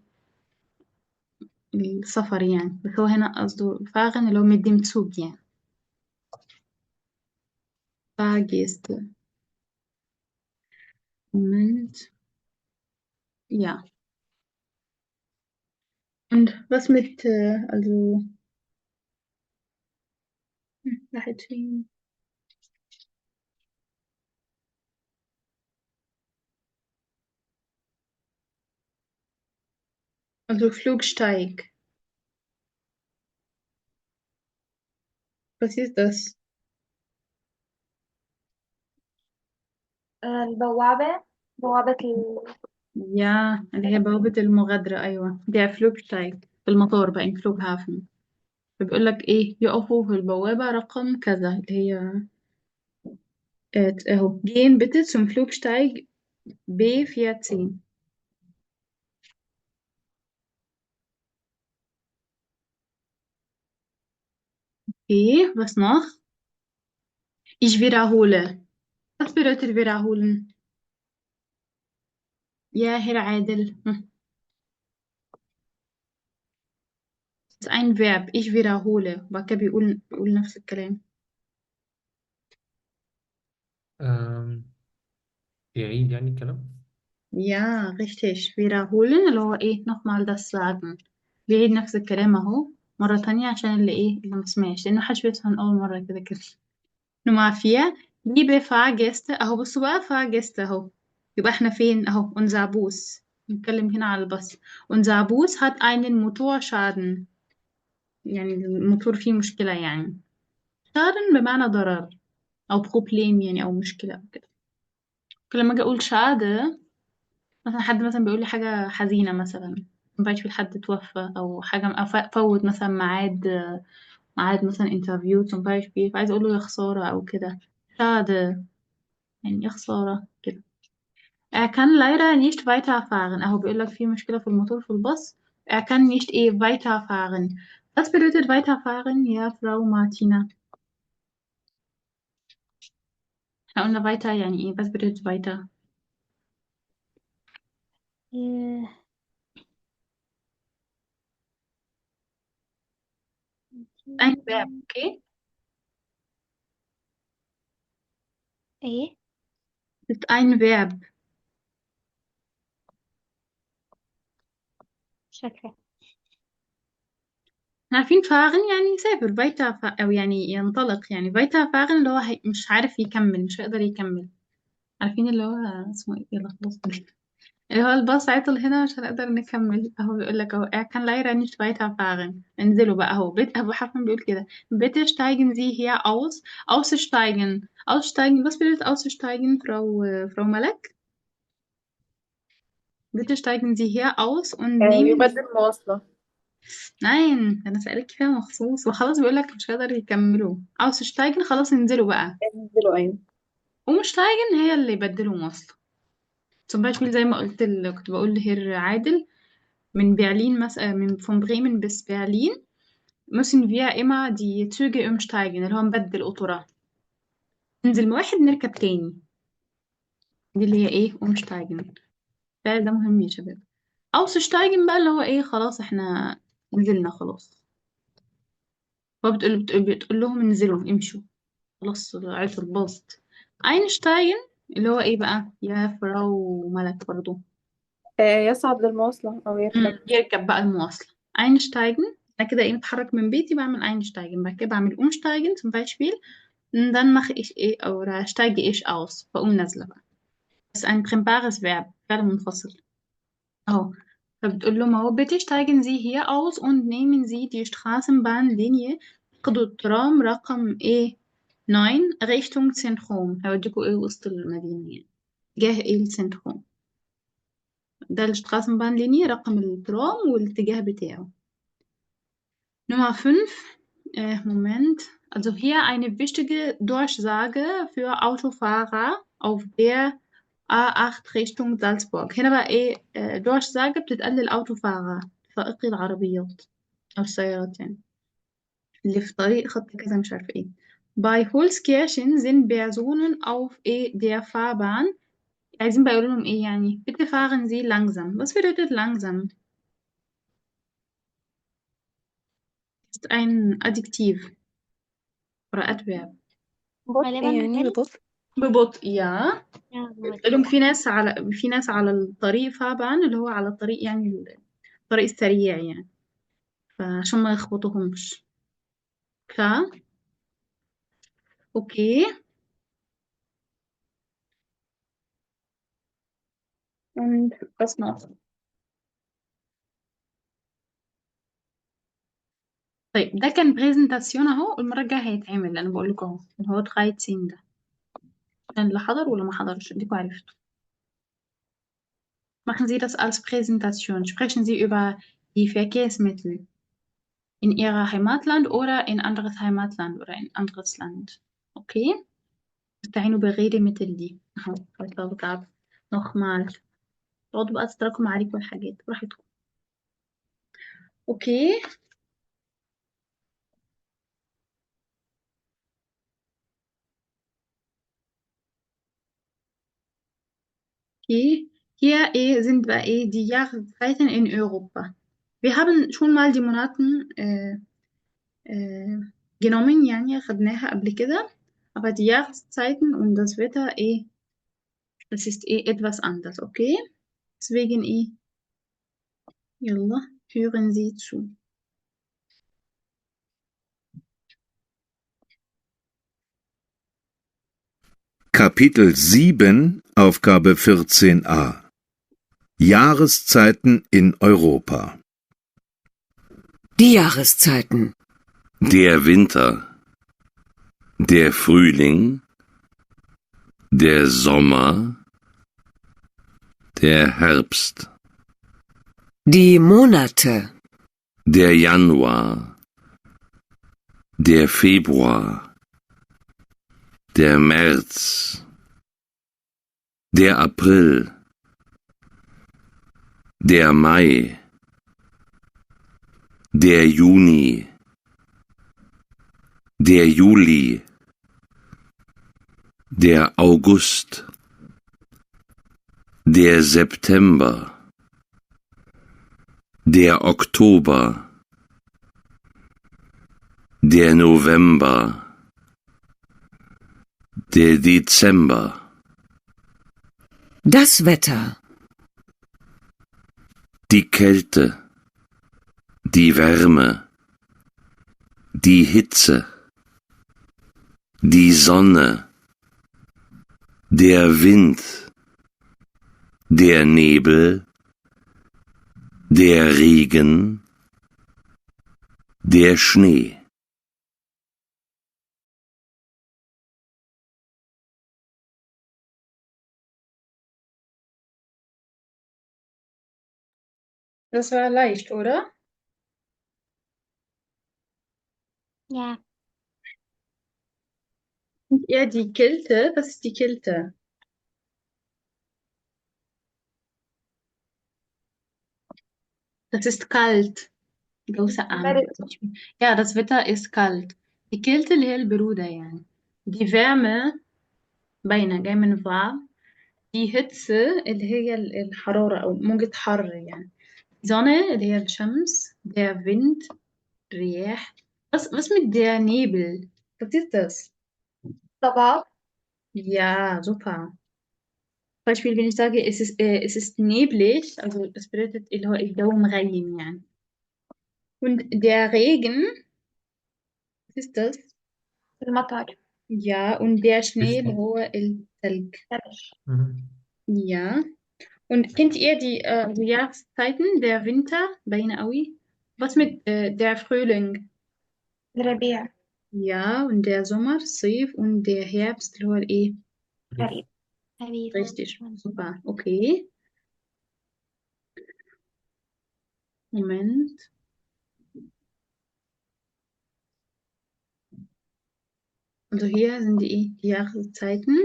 A: السفر يعني، بس هو هنا قصده فاغن اللي هو مدي متسوق يعني. Fahrgäste. Moment. Ja. Und was mit, also, راحت فين؟ Also Flugsteig. Was ist das?
H: البوابة، بوابة
A: Ja اللي هي بوابة المغادرة، أيوة der Flugsteig في المطار بقى im Flughafen. فبيقول لك إيه يقفوا في البوابة رقم كذا اللي هي أهو gehen bitte zum Flugsteig B14. Okay, was noch? Ich wiederhole. Was bedeutet wiederholen? Ja, Herr Adel. Das ist ein Verb. Ich wiederhole. وبعد كده بيقول نفس الكلام.
K: أم، يعيد يعني الكلام.
A: Ja, richtig. wiederholen اللي هو ايه nochmal das sagen. بيعيد نفس الكلام اهو مرة تانية عشان اللي ايه اللي مسمعش، لأنه محدش بيفهم أول مرة كده كده. Nummer 4. Liebe Fahrgäste. اهو بصوا بقى Fahrgäste اهو. يبقى احنا فين اهو unser Bus. نتكلم هنا على الباص. Unser Bus hat einen Motorschaden. يعني الموتور فيه مشكلة يعني. Schaden بمعنى ضرر أو بروبليم يعني أو مشكلة أو كده. لما أجي أقول شهادة مثلا حد مثلا بيقول لي حاجة حزينة مثلا، مبقاش في حد توفى أو حاجة أو فوت مثلا ميعاد مثلا انترفيو مبقاش فيه، فعايزة أقول له يا خسارة أو كده. شهادة يعني يا خسارة كده. Er kann leider nicht weiterfahren. أهو بيقول لك في مشكلة في الموتور في الباص. Er kann nicht weiterfahren. Was bedeutet weiterfahren, ja, Frau Martina? احنا قلنا weiter يعني ايه? Was bedeutet weiter?
C: إيه.
A: Ein Verb, okay?
C: ايه
A: Ist ein Verb.
C: مش فاكرة.
A: احنا عارفين fahren يعني يسافر weiter أو يعني ينطلق يعني weiterfahren اللي هو مش عارف يكمل مش هيقدر يكمل. عارفين اللي هو اسمه ايه؟ يلا خلاص اللي هو الباص عطل هنا مش هنقدر نكمل اهو بيقول لك اهو er kann leider nicht weiterfahren. انزلوا بقى اهو هو حرفيا بيقول كده bitte steigen Sie hier aus. Aussteigen. Aussteigen. Was bedeutet auszusteigen, Frau Malek? Bitte steigen Sie hier aus und nehmen.
J: يبدل مواصلة.
A: Nein انا سألك فيها مخصوص وخلاص بيقول لك مش هيقدر يكملوا. Aussteigen خلاص انزلوا بقى.
J: انزلوا أيوة.
A: ومش steigen هي اللي يبدلوا مواصلة. zum Beispiel زي ما قلت كنت بقول لهير عادل من برلين مثلا von Bremen bis Berlin müssen wir immer die Züge umsteigen اللي هو نبدل قطورات. ننزل واحد نركب تاني. دي اللي هي ايه umsteigen. ده مهم يا شباب. aussteigen بقى اللي هو ايه خلاص احنا نزلنا خلاص. هو بتقول لهم انزلوا امشوا خلاص عطل باظت. einsteigen اللي هو ايه بقى يا فراو ملك برضو.
J: يصعد للمواصلة أو يركب.
A: يركب بقى المواصلة. einsteigen أنا كده ايه متحرك من بيتي بعمل einsteigen بعد كده بعمل umsteigen zum Beispiel dann mache ich oder steige ich aus بقوم نازلة بقى. بس ein brennbares Verb فعل منفصل اهو. فبتقول لهم اهو bitte steigen Sie hier aus und nehmen Sie die Straßenbahnlinie خدوا الترام رقم ايه 9 Richtung Zentrum. هوديكوا ايه وسط المدينة يعني جاه ايه السنتروم. ده الstraßenbahnlinie رقم الترام والاتجاه بتاعه. Nummer 5. Moment. Also hier eine wichtige Durchsage für Autofahrer auf der A8 Richtung Salzburg. هنا بقى ايه durchsage بتتقال للأوتوفارر سائقي العربيات أو السيارات يعني اللي في طريق خط كذا مش عارفة ايه. Bei Holzkirchen sind Personen auf der Fahrbahn. عايزين بقى يقولوا لهم ايه يعني bitte fahren Sie langsam. Was bedeutet langsam? Ist ein Adjektiv oder Adverb.
I: بطء
C: غالبا
I: يعني
C: بتهيألي.
I: ببطء.
A: ببطء يا
C: ببطء.
A: لهم في ناس على الطريق فعلا اللي هو على الطريق يعني الطريق السريع يعني فعشان ما يخبطوهمش. ف اوكي und was noch. طيب ده كان بريزنتاسيون اهو المرة الجاية هيتعمل انا بقول لكم اهو اللي هو 13 ده كان اللي حضر ولا ما حضرش اديكوا عرفتوا. Machen Sie das als Präsentation. Sprechen Sie über die Verkehrsmittel in Ihrer Heimatland oder in anderes Heimatland oder in anderes Land. Okay? استعينوا بالريدمتل دي اهو هطلع تعب nochmal. اقعدوا بقى تتراكم عليكم الحاجات براحتكم. اوكي okay. Hier sind wir die Jahreszeiten in Europa. Wir haben schon mal die Monaten genommen يعني خدناها قبل كده aber die Jahreszeiten und das Wetter das ist etwas anders, okay? Deswegen يلا hören Sie zu.
D: Kapitel 7, Aufgabe 14a. Jahreszeiten in Europa.
E: Die Jahreszeiten.
G: Der Winter, der Frühling, der Sommer, der Herbst,
E: Die Monate.
G: der Januar, der Februar, der März, der April, der Mai, der Juni, der Juli, der August, der September, der Oktober, der November, der Dezember.
E: Das Wetter.
G: Die Kälte, die Wärme, die Hitze, die Sonne, der Wind, der Nebel, der Regen, der Schnee.
A: Das war leicht, oder?
C: Ja,
A: Und eher die Kälte. Was ist die Kälte? Das ist kalt. جو سقعة
H: برد.
A: Ja, das Wetter ist kalt. Die Kälte اللي هي البرودة يعني. Die Wärme باينة جاية من warm. Die Hitze اللي هي الحرارة أو موجة حر يعني. Die Sonne اللي هي الشمس. Der Wind, رياح. Was mit der Nebel? Was ist das?
H: ضباب.
A: Ja, super. Beispiel, wenn ich sage, es ist neblig, also das bedeutet اللي هو الجو مغيم يعني. Und der Regen, was ist das?
H: المطر.
A: Ja, und der Schnee اللي
K: Wissen.
A: هو الثلج.
H: ثلج.
A: Ja. Und kennt ihr die Jahreszeiten? Der Winter, باينة قوي. Was mit der Frühling?
H: الربيع.
A: Ja, und der Sommer, صيف, und der Herbst اللي هو الايه؟
H: خريف.
C: خريف.
A: Richtig, super. Okay. Moment. Also hier sind die Jahreszeiten.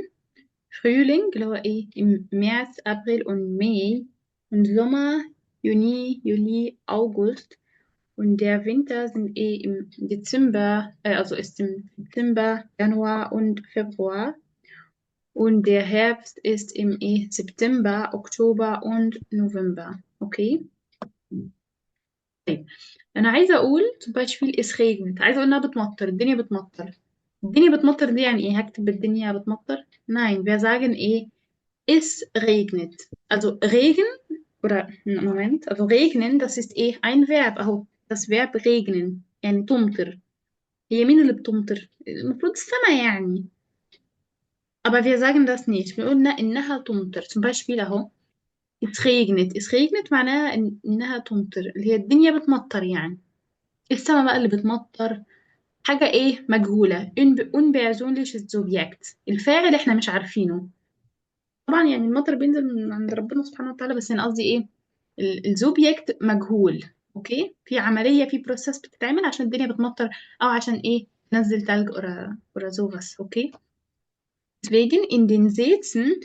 A: Frühling, اللي هو ايه؟ im März, April und Mai. Und Sommer, Juni, Juli, August. Und der Winter sind im Dezember, also ist im Dezember, Januar und Februar. Und der Herbst ist im September, Oktober und November. Okay? طيب أنا عايزة أقول zum Beispiel es regnet. عايزة أقول إنها بتمطر، الدنيا بتمطر. الدنيا بتمطر دي يعني إيه؟ هكتب الدنيا بتمطر؟ Nein, wir sagen es regnet. Also Regen oder Moment, also regnen, das ist ein Verb. أهو das Verb regnen يعني تمطر. هي مين اللي بتمطر؟ المفروض السما يعني. Aber wir sagen das nicht. Wir قلنا إنها تمطر. Zum Beispiel أهو es regnet. Es regnet معناها إنها تمطر، اللي هي الدنيا بتمطر يعني. السما بقى اللي بتمطر حاجة مجهولة. unpersönliches Subjekt. الفاعل إحنا مش عارفينه. طبعا يعني المطر بينزل من عند ربنا سبحانه وتعالى، بس أنا قصدي الزوبجكت مجهول. اوكي، في عملية، في بروسيس بتتعمل عشان الدنيا بتمطر او عشان تنزل تلج oder sowas. Okay. Deswegen in den Sätzen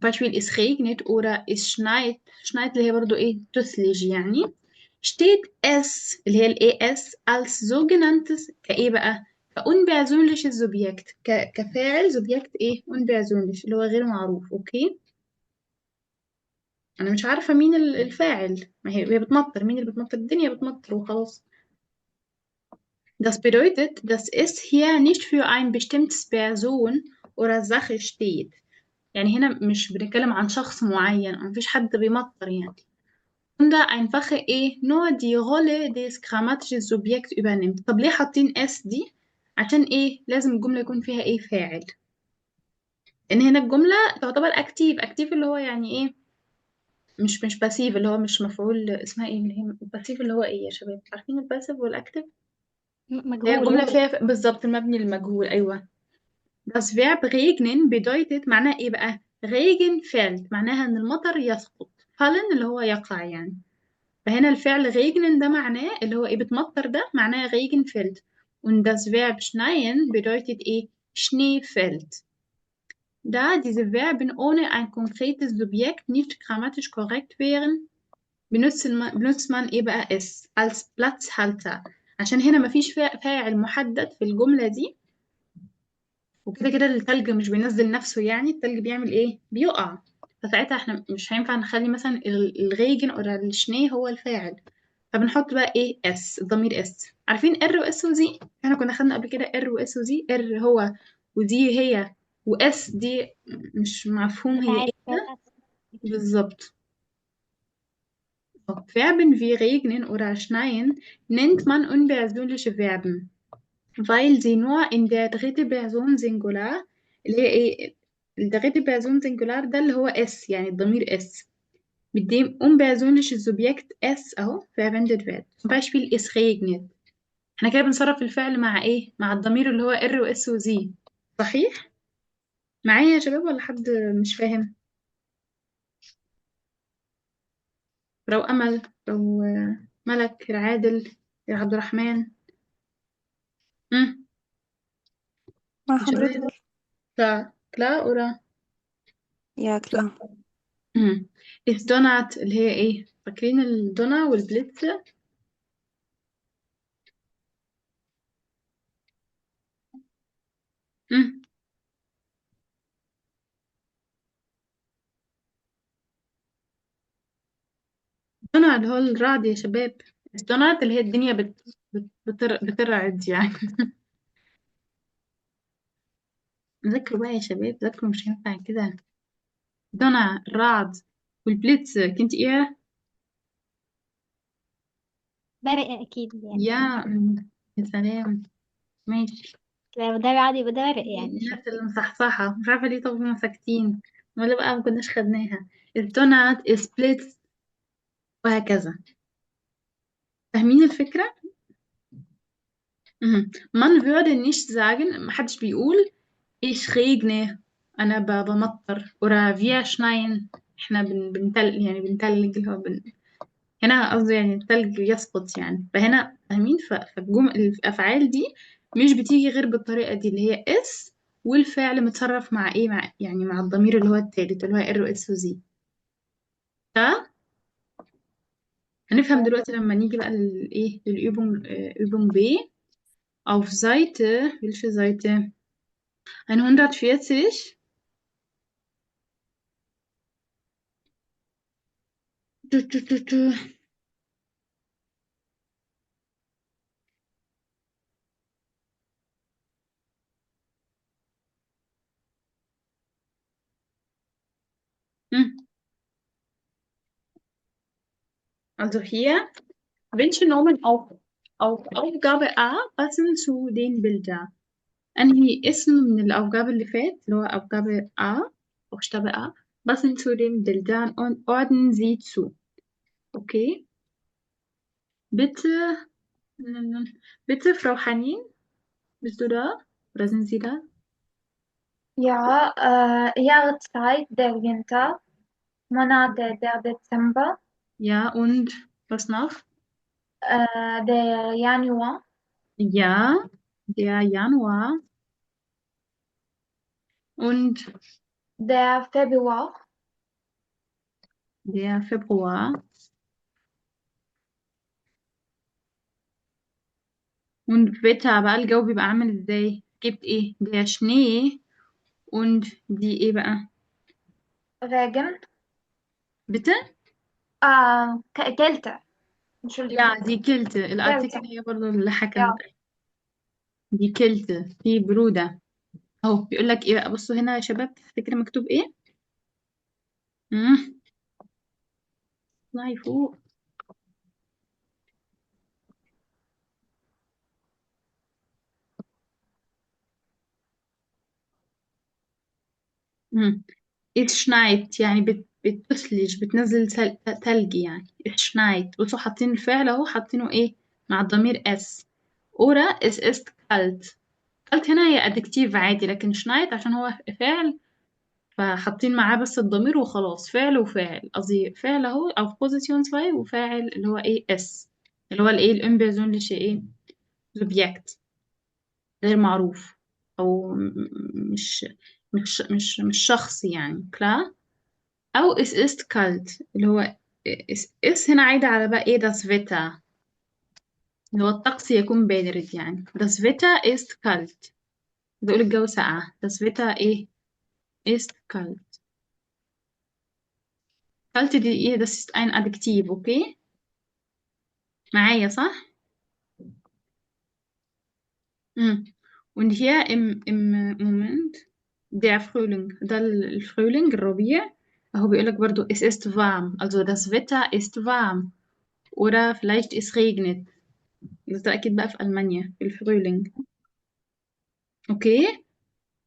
A: Beispiel es regnet oder es schneit. schneit اللي هي برضو تثلج يعني. steht es اللي هي es als sogenanntes بقى unpersönliches Subjekt كفاعل Subjekt unpersönlich اللي هو غير معروف. اوكي. انا مش عارفه مين الفاعل، ما هي بتمطر، مين اللي بتمطر؟ الدنيا بتمطر وخلاص. Das bedeutet, dass es hier nicht für ein bestimmtes Person oder Sache steht. يعني هنا مش بنتكلم عن شخص معين، مفيش حد بيمطر يعني. ده einfach nur die Rolle des grammatischen Subjekts übernimmt. طب ليه حاطين es دي؟ عشان لازم الجملة يكون فيها فاعل. ان هنا الجملة تعتبر اكتيف اللي هو يعني مش باسيف اللي هو مش مفعول، اسمها اللي هي الباسيف اللي هو يا شباب عارفين الباسيف والاكتف؟ هي
C: مجهول.
A: الجملة فيها بالظبط المبني للمجهول. ايوه. Das Verb regnen bedeutet معناه بقى؟ Regen fällt معناها ان المطر يسقط. fallen اللي هو يقع يعني. فهنا الفعل regnen ده معناه اللي هو بتمطر، ده معناه Regen fällt. und das Verb schneien bedeutet Schnee fällt. Da diese Verben ohne ein konkretes Subjekt nicht grammatisch korrekt wären, benutzt man ايه بقى s als Platzhalter، عشان هنا مفيش فاعل محدد في الجملة دي، وكده كده التلج مش بينزل نفسه، يعني التلج بيعمل ايه؟ بيقع. فساعتها احنا مش هينفع نخلي مثلا الغيجن او الشني هو الفاعل، فبنحط بقى ايه اس، الضمير اس. عارفين ار واس وزي؟ احنا كنا خدنا قبل كده ار واس وزي، ار هو ودي هي، واس دي مش مفهوم هي
C: بتاعت
A: ايه. بالظبط. Verben wie regnen oder schneien nennt man unpersönliche Verben, weil sie nur in der dritte Person Singular، اللي هي ايه الدritte Person Singular ده اللي هو اس، يعني الضمير اس، mit dem unpersönliche Subjekt es اهو verwendet wird. zum Beispiel es regnet. احنا كده بنصرف الفعل مع ايه؟ مع الضمير اللي هو ار واس وزي. صحيح؟ معايا يا شباب ولا حد مش فاهم؟ لو امل، لو ملك، عادل، يا عبد الرحمن.
I: مع
A: يا شباب.
I: حضرتك.
A: klar klar oder
I: يا كلا.
A: الدونات اللي هي ايه؟ فاكرين الدونا والبليتز؟ مم. الدونا اللي هو الرعد يا شباب. الدونات اللي هي الدنيا بترعد يعني. ذاكروا بقى يا شباب، ذاكروا، مش هينفع كده. دونا الرعد، والبليتز كنت ايه؟
C: برق اكيد يعني.
A: يا سلام. ماشي.
C: لو ده عادي يبقى ده برق يعني، مش
A: الناس اللي مصحصحة مش عارفة ليه، طب هما ساكتين ولا بقى ما كناش خدناها. الدونات سبليتس وهكذا. فاهمين الفكرة؟ Man würde nicht sagen، محدش بيقول ich regne، أنا بمطر، oder wir schneien، احنا يعني بنتلج، اللي هو هنا قصدي يعني التلج يسقط يعني. فهنا فاهمين؟ الأفعال دي مش بتيجي غير بالطريقة دي اللي هي اس، والفعل متصرف مع ايه، مع يعني مع الضمير اللي هو التالت اللي هو ار واس وزي. هنفهم دلوقتي لما نيجي بقى للايه، للübung B auf Seite، welche Seite؟ 140. Tu, tu, tu, tu. Hm. Also hier, welche Nomen auf Aufgabe A passen zu den Bildern؟ أنهي اسم من الأوجاب اللي فات اللي هو أوجاب A، Buchstabe A، passen zu den Bildern und ordnen sie zu. Okay. Bitte, bitte Frau Hanin, bist du da? Oder sind Sie da?
H: Ja, Jahreszeit der Winter, Monate der Dezember,
A: Ja, und was noch?
H: der Januar,
A: Ja, der Januar und
H: der Februar,
A: der Februar. Und Wetter بقى، الجو بيبقى عامل ازاي؟ جبت ايه؟ der Schnee und die ايه بقى؟
H: Regen,
A: bitte؟
H: Kälte, Entschuldigung,
A: ja دي كلت،
H: Kälte,
A: الارتكل هي برضو اللي حكمت.
H: ja.
A: دي كلت، في برودة. اهو بيقول لك ايه بقى، بصوا هنا يا شباب، تفتكر مكتوب ايه؟ امم اطلعي فوق. it schneit يعني بتثلج، بتنزل تلج يعني. it schneit. بصوا حاطين الفعل اهو، حاطينه ايه مع الضمير اس. oder es ist kalt. kalt هنا هي adjective عادي، لكن schneit عشان هو فعل فحاطين معاه بس الضمير وخلاص. فعل وفاعل، قصدي فعل اهو او position 2، وفاعل اللي هو ايه اس، اللي هو الايه الامبيرسونليش ايه subject، غير معروف، او مش شخص يعني. klar. او es ist kalt اللي هو اس هنا عايدة على بقى ايه das Wetter، اللي هو الطقس يكون بارد يعني. das Wetter ist kalt، بقول الجو ساقع. das Wetter ايه ist kalt. kalt دي ايه؟ das ist ein Adjektiv. اوكي معايا صح؟ مم. Und hier im Moment der Frühling، ده الفرühling الربيع، اهو بيقولك برضو es ist warm، also das Wetter ist warm. oder vielleicht es regnet، ده أكيد بقى في ألمانيا في الفرühling. Okay.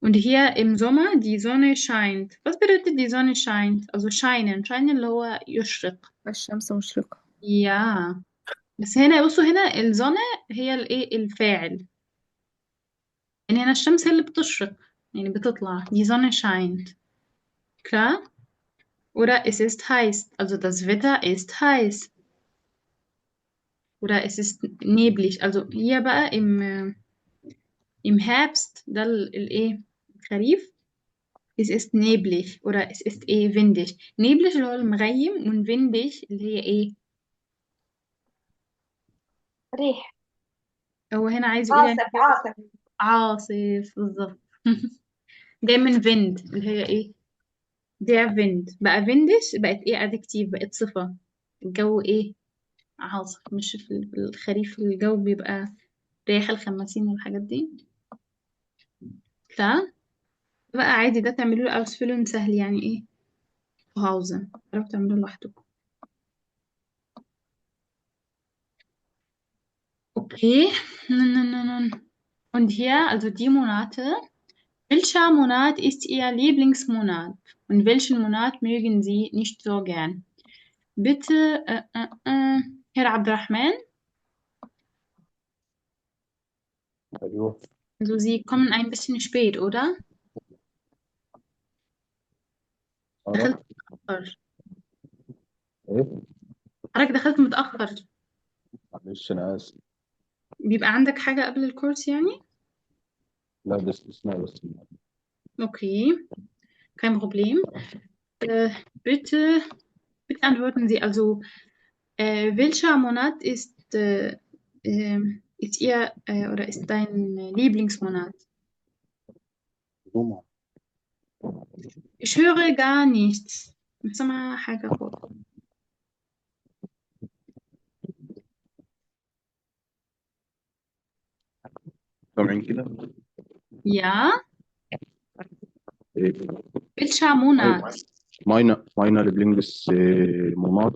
A: Und hier im Sommer die Sonne scheint. Was bedeutet die Sonne scheint? Also scheinen اللي هو يشرق.
J: الشمس مشرقة.
A: Ja. بس هنا بصوا، هنا الزونة هي الايه الفاعل، يعني هنا الشمس هي اللي بتشرق، يعني بتطلع. die Sonne scheint. Klar. Oder es ist heiß. Also das Wetter ist heiß. Oder es ist neblig. Also hier بقى im Herbst ده الايه الخريف. Es ist neblig oder es ist windig. Neblig اللي هو المغيم، und windig اللي هي ايه.
H: ريح.
A: هو هنا عايز يقول يعني
H: عاصف.
A: عاصف بالظبط. جاي من wind اللي هي ايه der wind. بقى windish بقت ايه adjective، بقت صفة. الجو ايه عاصف. مش في الخريف الجو بيبقى رياح الخماسين والحاجات دي. لا بقى عادي، ده تعملوا له ausfüllen سهل، يعني ايه zu Hause تعرفوا تعملوه لوحدكم. Okay. Und hier, also die Monate. Welcher Monat ist Ihr Lieblingsmonat? Und welchen Monat mögen Sie nicht so gern? Bitte, Herr Abdurrahman,
B: أيوه.
A: also Sie kommen ein bisschen spät, oder? دخلت متأخر.
B: إيه؟
A: حضرتك دخلت متأخر.
B: معلش أنا آسف.
A: بيبقى عندك حاجة قبل الكورس يعني؟
B: لا ده استثناء بس.
A: Okay, kein Problem. Bitte antworten Sie, also welcher Monat ist Ihr oder ist dein Lieblingsmonat?
B: جمعة.
A: Ich höre gar nichts. مش سامعة حاجة خالص.
B: سامعين كده؟
A: Ja,
B: إيه؟
A: welcher Monat?
B: Meine Lieblingsmonat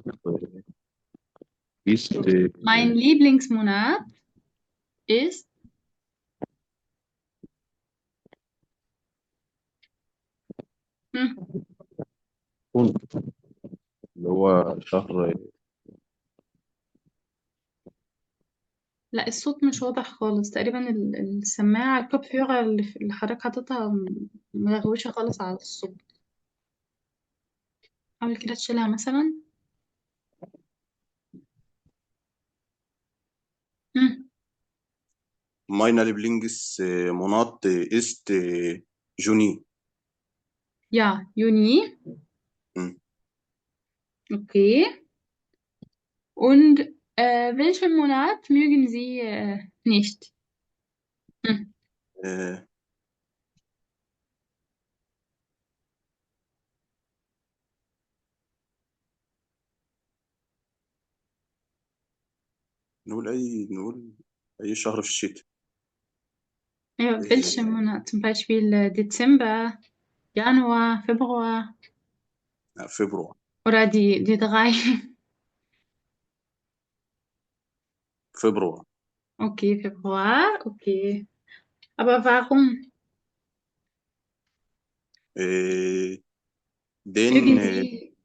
B: ist
A: Mein Lieblingsmonat ist
B: كون، اللي هو شهر.
A: لا الصوت مش واضح خالص تقريبا. السماعة الكوبفيورة اللي حضرتك حاططها مغوشة خالص على الصوت. حاول كده تشيلها مثلا. مم.
L: Meine Lieblingsmonat ist Juni.
A: Ja, Juni.
L: Hm.
A: Okay. Und welchen Monat mögen Sie nicht? Hm.
L: Äh, نقول أي شهر في الشتاء.
A: Ja, welchen Monat? Zum Beispiel Dezember, Januar, Februar
L: فبراير.
A: oder die drei.
L: فبراير.
A: Okay, Februar, okay. Aber warum? Mögen Sie,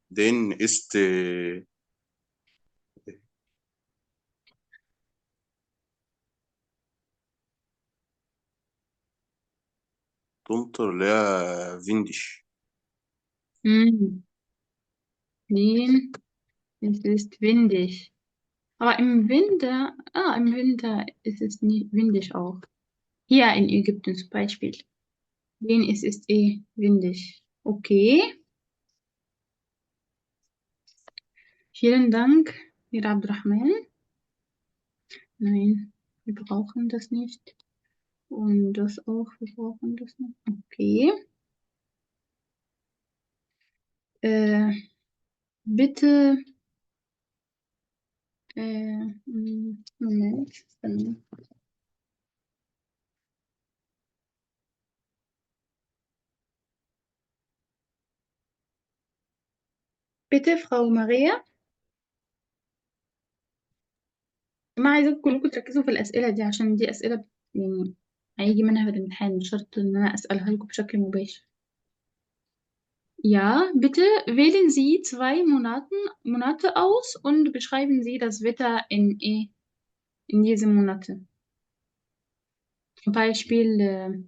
L: Den ist تمطر اللي هي فيندش.
A: Wien, es ist windig. Aber im Winter ist es nicht windig auch. Hier in Ägypten zum Beispiel. Wien, es ist windig. Okay. Vielen Dank, Herr Abdurrahman. Nein, wir brauchen das nicht. Und das auch, wir brauchen das nicht. Okay. Bitte, Moment. Bitte, Frau Maria. ما عايزاكم كلكم تركزوا في الأسئلة دي عشان دي أسئلة يعني هيجي منها في الامتحان، مش شرط إن أنا أسألها لكم بشكل مباشر. Ja, bitte wählen Sie 2 Monate aus und beschreiben Sie das Wetter in diesen Monaten. Zum Beispiel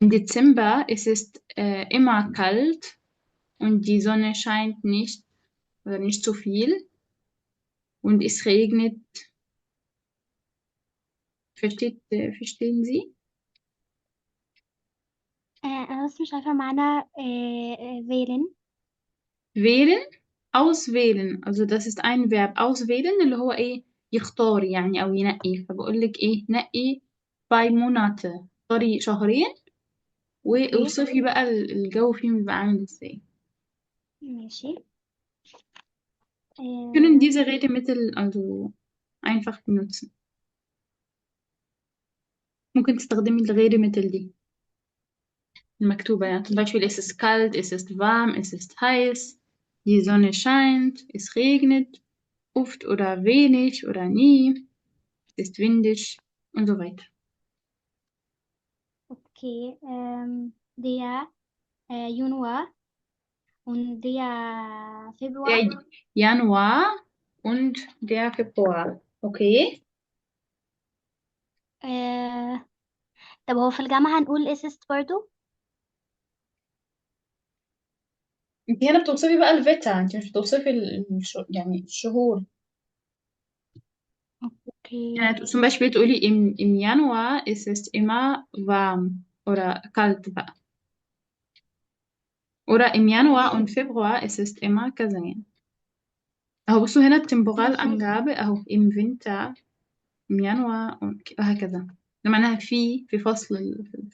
A: im Dezember ist es immer kalt und die Sonne scheint nicht oder nicht so viel und es regnet. Verstehen Sie?
C: أنا بس مش عارفة معنى wählen.
A: Wählen, auswählen. Also das ist ein Verb. Auswählen اللي هو ايه يختار يعني او ينقي. فبقول لك ايه نقي 2 Monate. اختاري شهرين واوصفي بقى الجو فيهم بيبقى عامل ازاي.
C: ماشي.
A: Können diese Redemittel also einfach benutzen. ممكن تستخدمي الغيرمتل دي المكتوبة يعني zum Beispiel es ist kalt, es ist warm, es ist heiß, die Sonne scheint, es regnet, oft oder wenig oder nie, es ist windig und so weiter.
C: Okay, der Januar und der Februar.
A: Der Januar und der Februar. Okay.
C: طب هو في الجامعة هنقول is ist برضو؟
A: انت هنا بتوصفي بقى الفيتا، انت مش بتوصفي يعني الشهور.
C: Okay.
A: يعني zum Beispiel تقولي im Januar ist es immer warm oder kalt بقى. Oder im Januar und Februar ist es immer كذا يعني. اهو بصوا هنا التمبورال-Angabe اهو im Winter im Januar وهكذا. ده معناها في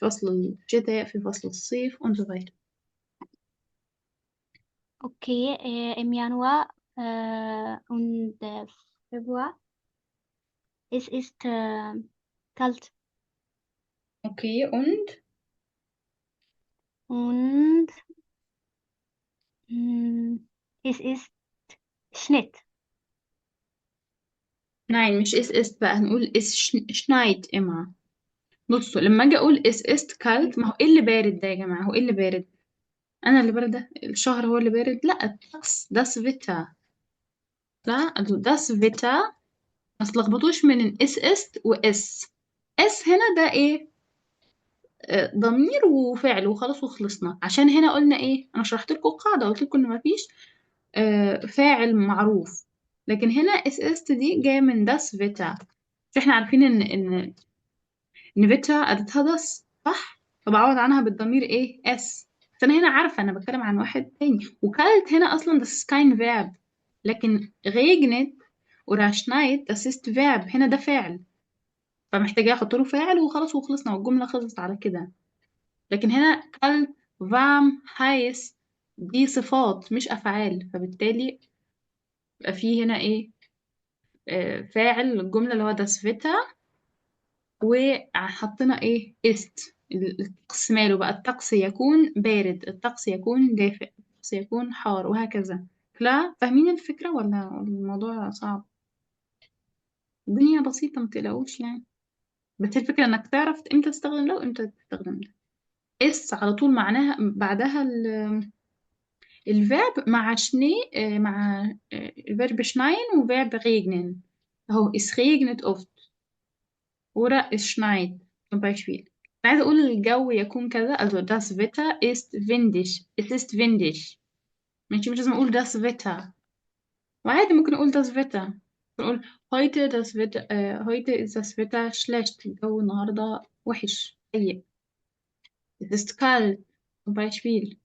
A: فصل الشتاء، في فصل الصيف und so weiter.
C: Okay, im Januar und Februar es ist kalt.
A: Okay, und
C: es ist Schnitt.
A: nein مش es ist بقى هنقول es schneit immer. بصوا لما اجي اقول es ist kalt ما هو ايه اللي بارد ده يا جماعة؟ هو ايه اللي بارد؟ انا اللي باردة؟ الشهر هو اللي بارد؟ لا الطقس das Wetter. لا also das Wetter ما تلخبطوش من es ist و es. es هنا ده ايه؟ ضمير وفعل وخلاص وخلصنا. عشان هنا قلنا ايه؟ انا شرحت لكم القاعدة قلت لكم ان مفيش فاعل معروف. لكن هنا اس است دي جاية من das Wetter. مش احنا عارفين ان فيتا أداة das صح؟ فبعوض عنها بالضمير ايه؟ اس. بس انا هنا عارفة انا بتكلم عن واحد تاني. وكالت هنا اصلا das ist kein Verb. لكن regnet oder schneit das ist Verb. هنا ده فعل. فمحتاجة احط له فاعل وخلاص وخلصنا والجملة خلصت على كده. لكن هنا kalt, warm, heiß دي صفات مش أفعال. فبالتالي يبقى فيه هنا ايه؟ فاعل الجملة اللي هو das Wetter وحطينا ايه ist. الطقس ماله بقى؟ الطقس يكون بارد، الطقس يكون دافئ، الطقس يكون حار وهكذا. لا فاهمين الفكرة ولا الموضوع صعب؟ الدنيا بسيطة متقلقوش يعني. بس الفكرة انك تعرف امتى تستخدم ده وامتى تستخدم ده. اس على طول معناها بعدها الفيرب مع شني مع الفيرب شناين وفيرب regnen. اهو es regnet oft oder es schneit zum Beispiel. أنا عايزة أقول الجو يكون كذا also das Wetter ist windig. Es ist windig. مش لازم أقول das Wetter. وعادي ممكن أقول das Wetter. نقول heute das Wetter heute ist das Wetter schlecht. الجو النهاردة وحش سيء. Es ist kalt zum Beispiel.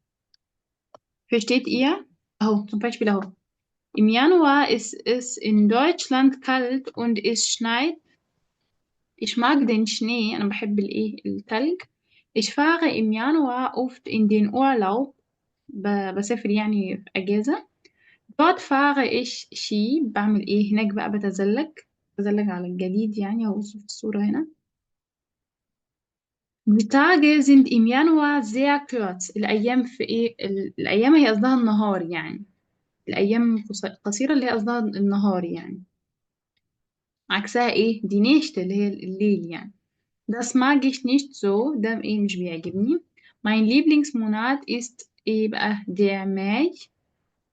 A: Versteht ihr؟ Oh, zum Beispiel auch. Im Januar ist es in Deutschland kalt und es schneit. Ich mag den Schnee. أنا بحب التلج. Ich fahre im Januar oft in den Urlaub. بسافر يعني في أجازة. dort fahre ich Ski. بعمل إيه هناك بقى؟ بتزلج على الجليد يعني أهو في الصورة هنا. Die Tage sind im Januar sehr kurz. الأيام في إيه؟ الأيام هي قصدها النهار يعني. الأيام قصيرة اللي هي قصدها النهار يعني. عكسها إيه؟ die Nächte اللي هي الليل يعني. Das mag ich nicht so. ده إيه مش بيعجبني. Mein Lieblingsmonat ist إيه بقى؟ der Mai.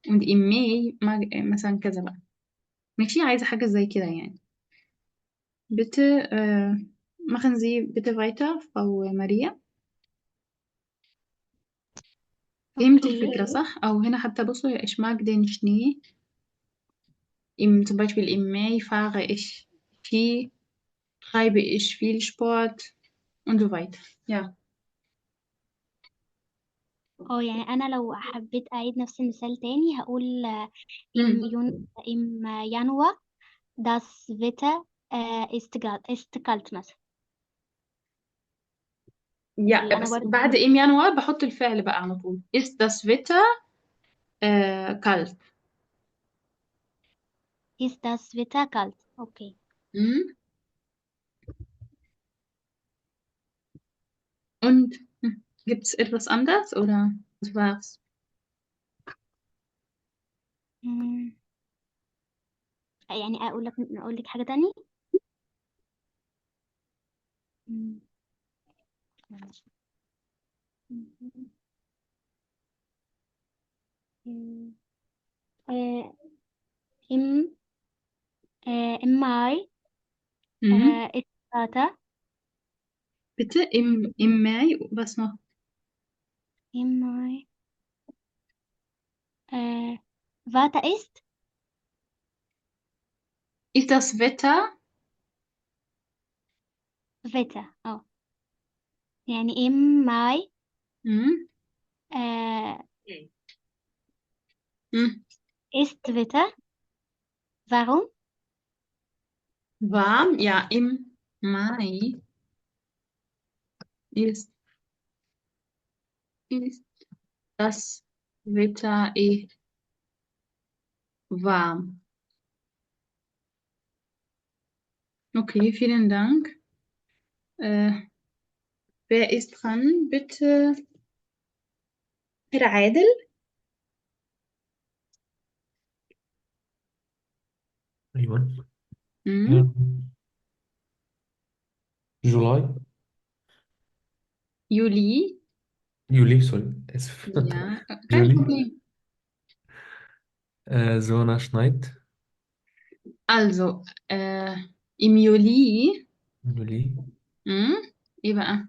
A: Und im Mai مثلا كذا بقى. ماشي عايزة حاجة زي كده يعني. Bitte machen Sie bitte weiter, Frau Maria. فهمت
C: اوكي.
A: الفكرة صح؟ أو هنا حتى بصوا ich mag den Schnee. Zum Beispiel im Mai fahre ich Ski, treibe ich viel Sport und so weiter. Ja.
C: يعني انا لو حبيت اعيد نفس المثال تاني هقول
A: مم.
C: im Januar das Wetter ist kalt مثلا.
A: Ja,
C: انا
A: بس
C: برضه
A: بعد im Januar بحط الفعل بقى على طول. Ist das Wetter kalt?
C: ist das Wetter kalt. اوكي.
A: Mhm. Und gibt es etwas anderes oder was war's?
C: مم. يعني اقول لك حاجة تانية. مم. مم. آه، im im Mai
A: Mhm.
C: ist Vater.
A: Bitte im Mai, was noch?
C: Im Mai Vater ist
A: Ist das Wetter?
C: Wetter. يعني im Mai
A: Mhm.
C: äh,
A: Mhm.
C: ist Wetter. Warum?
A: Warm, ja, im Mai ist, ist das Wetter warm. Okay, vielen Dank. Wer ist dran? Bitte, Herr Adel.
K: أيوة.
A: Mhm.
K: جولاي
A: Juli.
K: يولي سوري آسف
A: Ja, kein
K: جولي
A: Problem.
K: Zona schneit.
A: Also, im Juli,
K: يولي
A: إيه بقى؟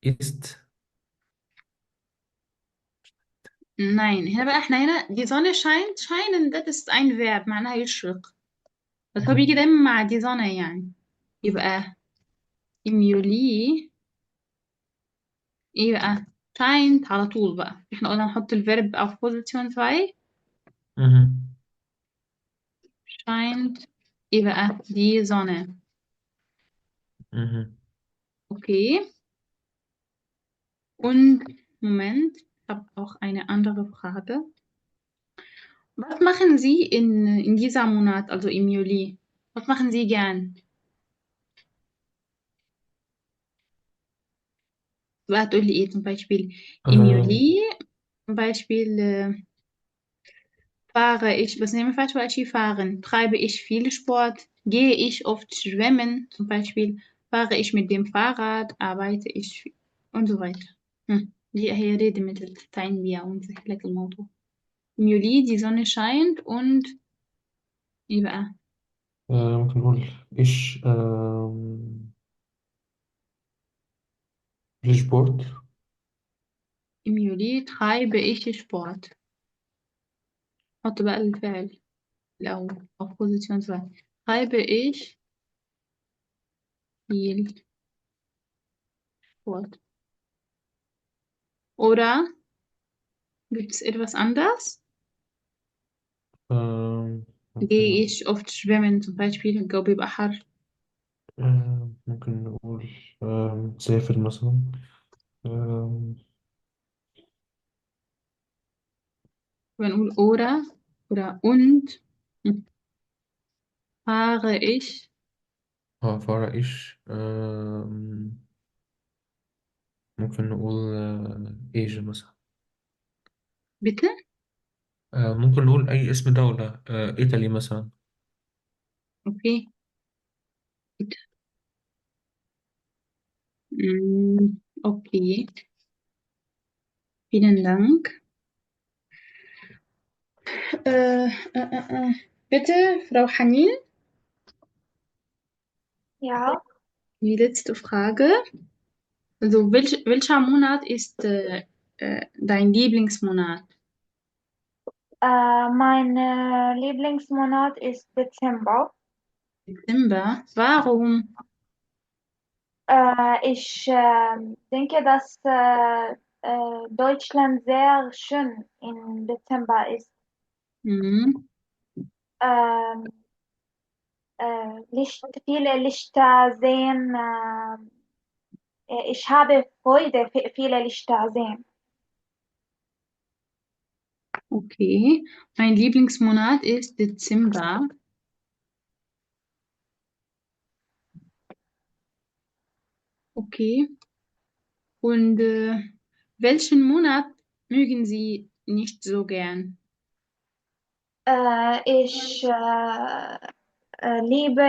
K: ist
A: Nein, هنا بقى احنا هنا die Sonne scheint. Scheinen, das ist ein Verb معناها يشرق. بس هو بيجي دايما مع die Sonne يعني. يبقى im Juli ايه بقى؟ scheint على طول بقى. احنا قلنا نحط الفيرب auf Position 2.
K: Mhm.
A: scheint ايه بقى؟ die Sonne.
K: Mhm.
A: Okay. Und Moment, ich habe auch eine andere Frage. Was machen Sie in dieser Monat, also im Juli? Was machen Sie gern? بقى تقولي ايه zum Beispiel im Juli zum Beispiel fahre ich, بس ما ينفعش بقى شي fahren. Treibe ich viel Sport? Gehe ich oft schwimmen? Zum Beispiel fahre ich mit dem Fahrrad? Arbeite ich und so weiter. دي هي Redewendel teilen wir ونسهل لك الموضوع. Im Juli die Sonne scheint und ايه بقى؟
K: ممكن نقول إيش السبورت
A: Im Juli treibe ich Sport. حط بقى الفعل الأول auf Position 2. Treibe ich viel Sport. Oder gibt es etwas anderes?
K: ممكن
A: gehe ich oft schwimmen zum Beispiel الجو بيبقى حر.
K: ممكن نقول سافر مثلا. آم،
A: بنقول oder und fahre ich.
K: fahre ich. ممكن نقول إيجا مثلا.
A: bitte.
K: ممكن نقول أي اسم دولة، إيطالي مثلا.
A: Okay. Mm, okay. Vielen Dank. Bitte, Frau Hanin,
H: Ja.
A: die letzte Frage. Also, welcher Monat ist dein Lieblingsmonat?
H: Mein Lieblingsmonat ist Dezember.
A: Dezember. Warum?
H: Ich denke, dass Deutschland sehr schön im Dezember ist.
A: Mhm.
H: Ähm, viele Lichter sehen. Ich habe Freude, viele Lichter sehen.
A: Okay. Mein Lieblingsmonat ist Dezember. Okay. Und welchen Monat mögen Sie nicht so gern?
H: Ich liebe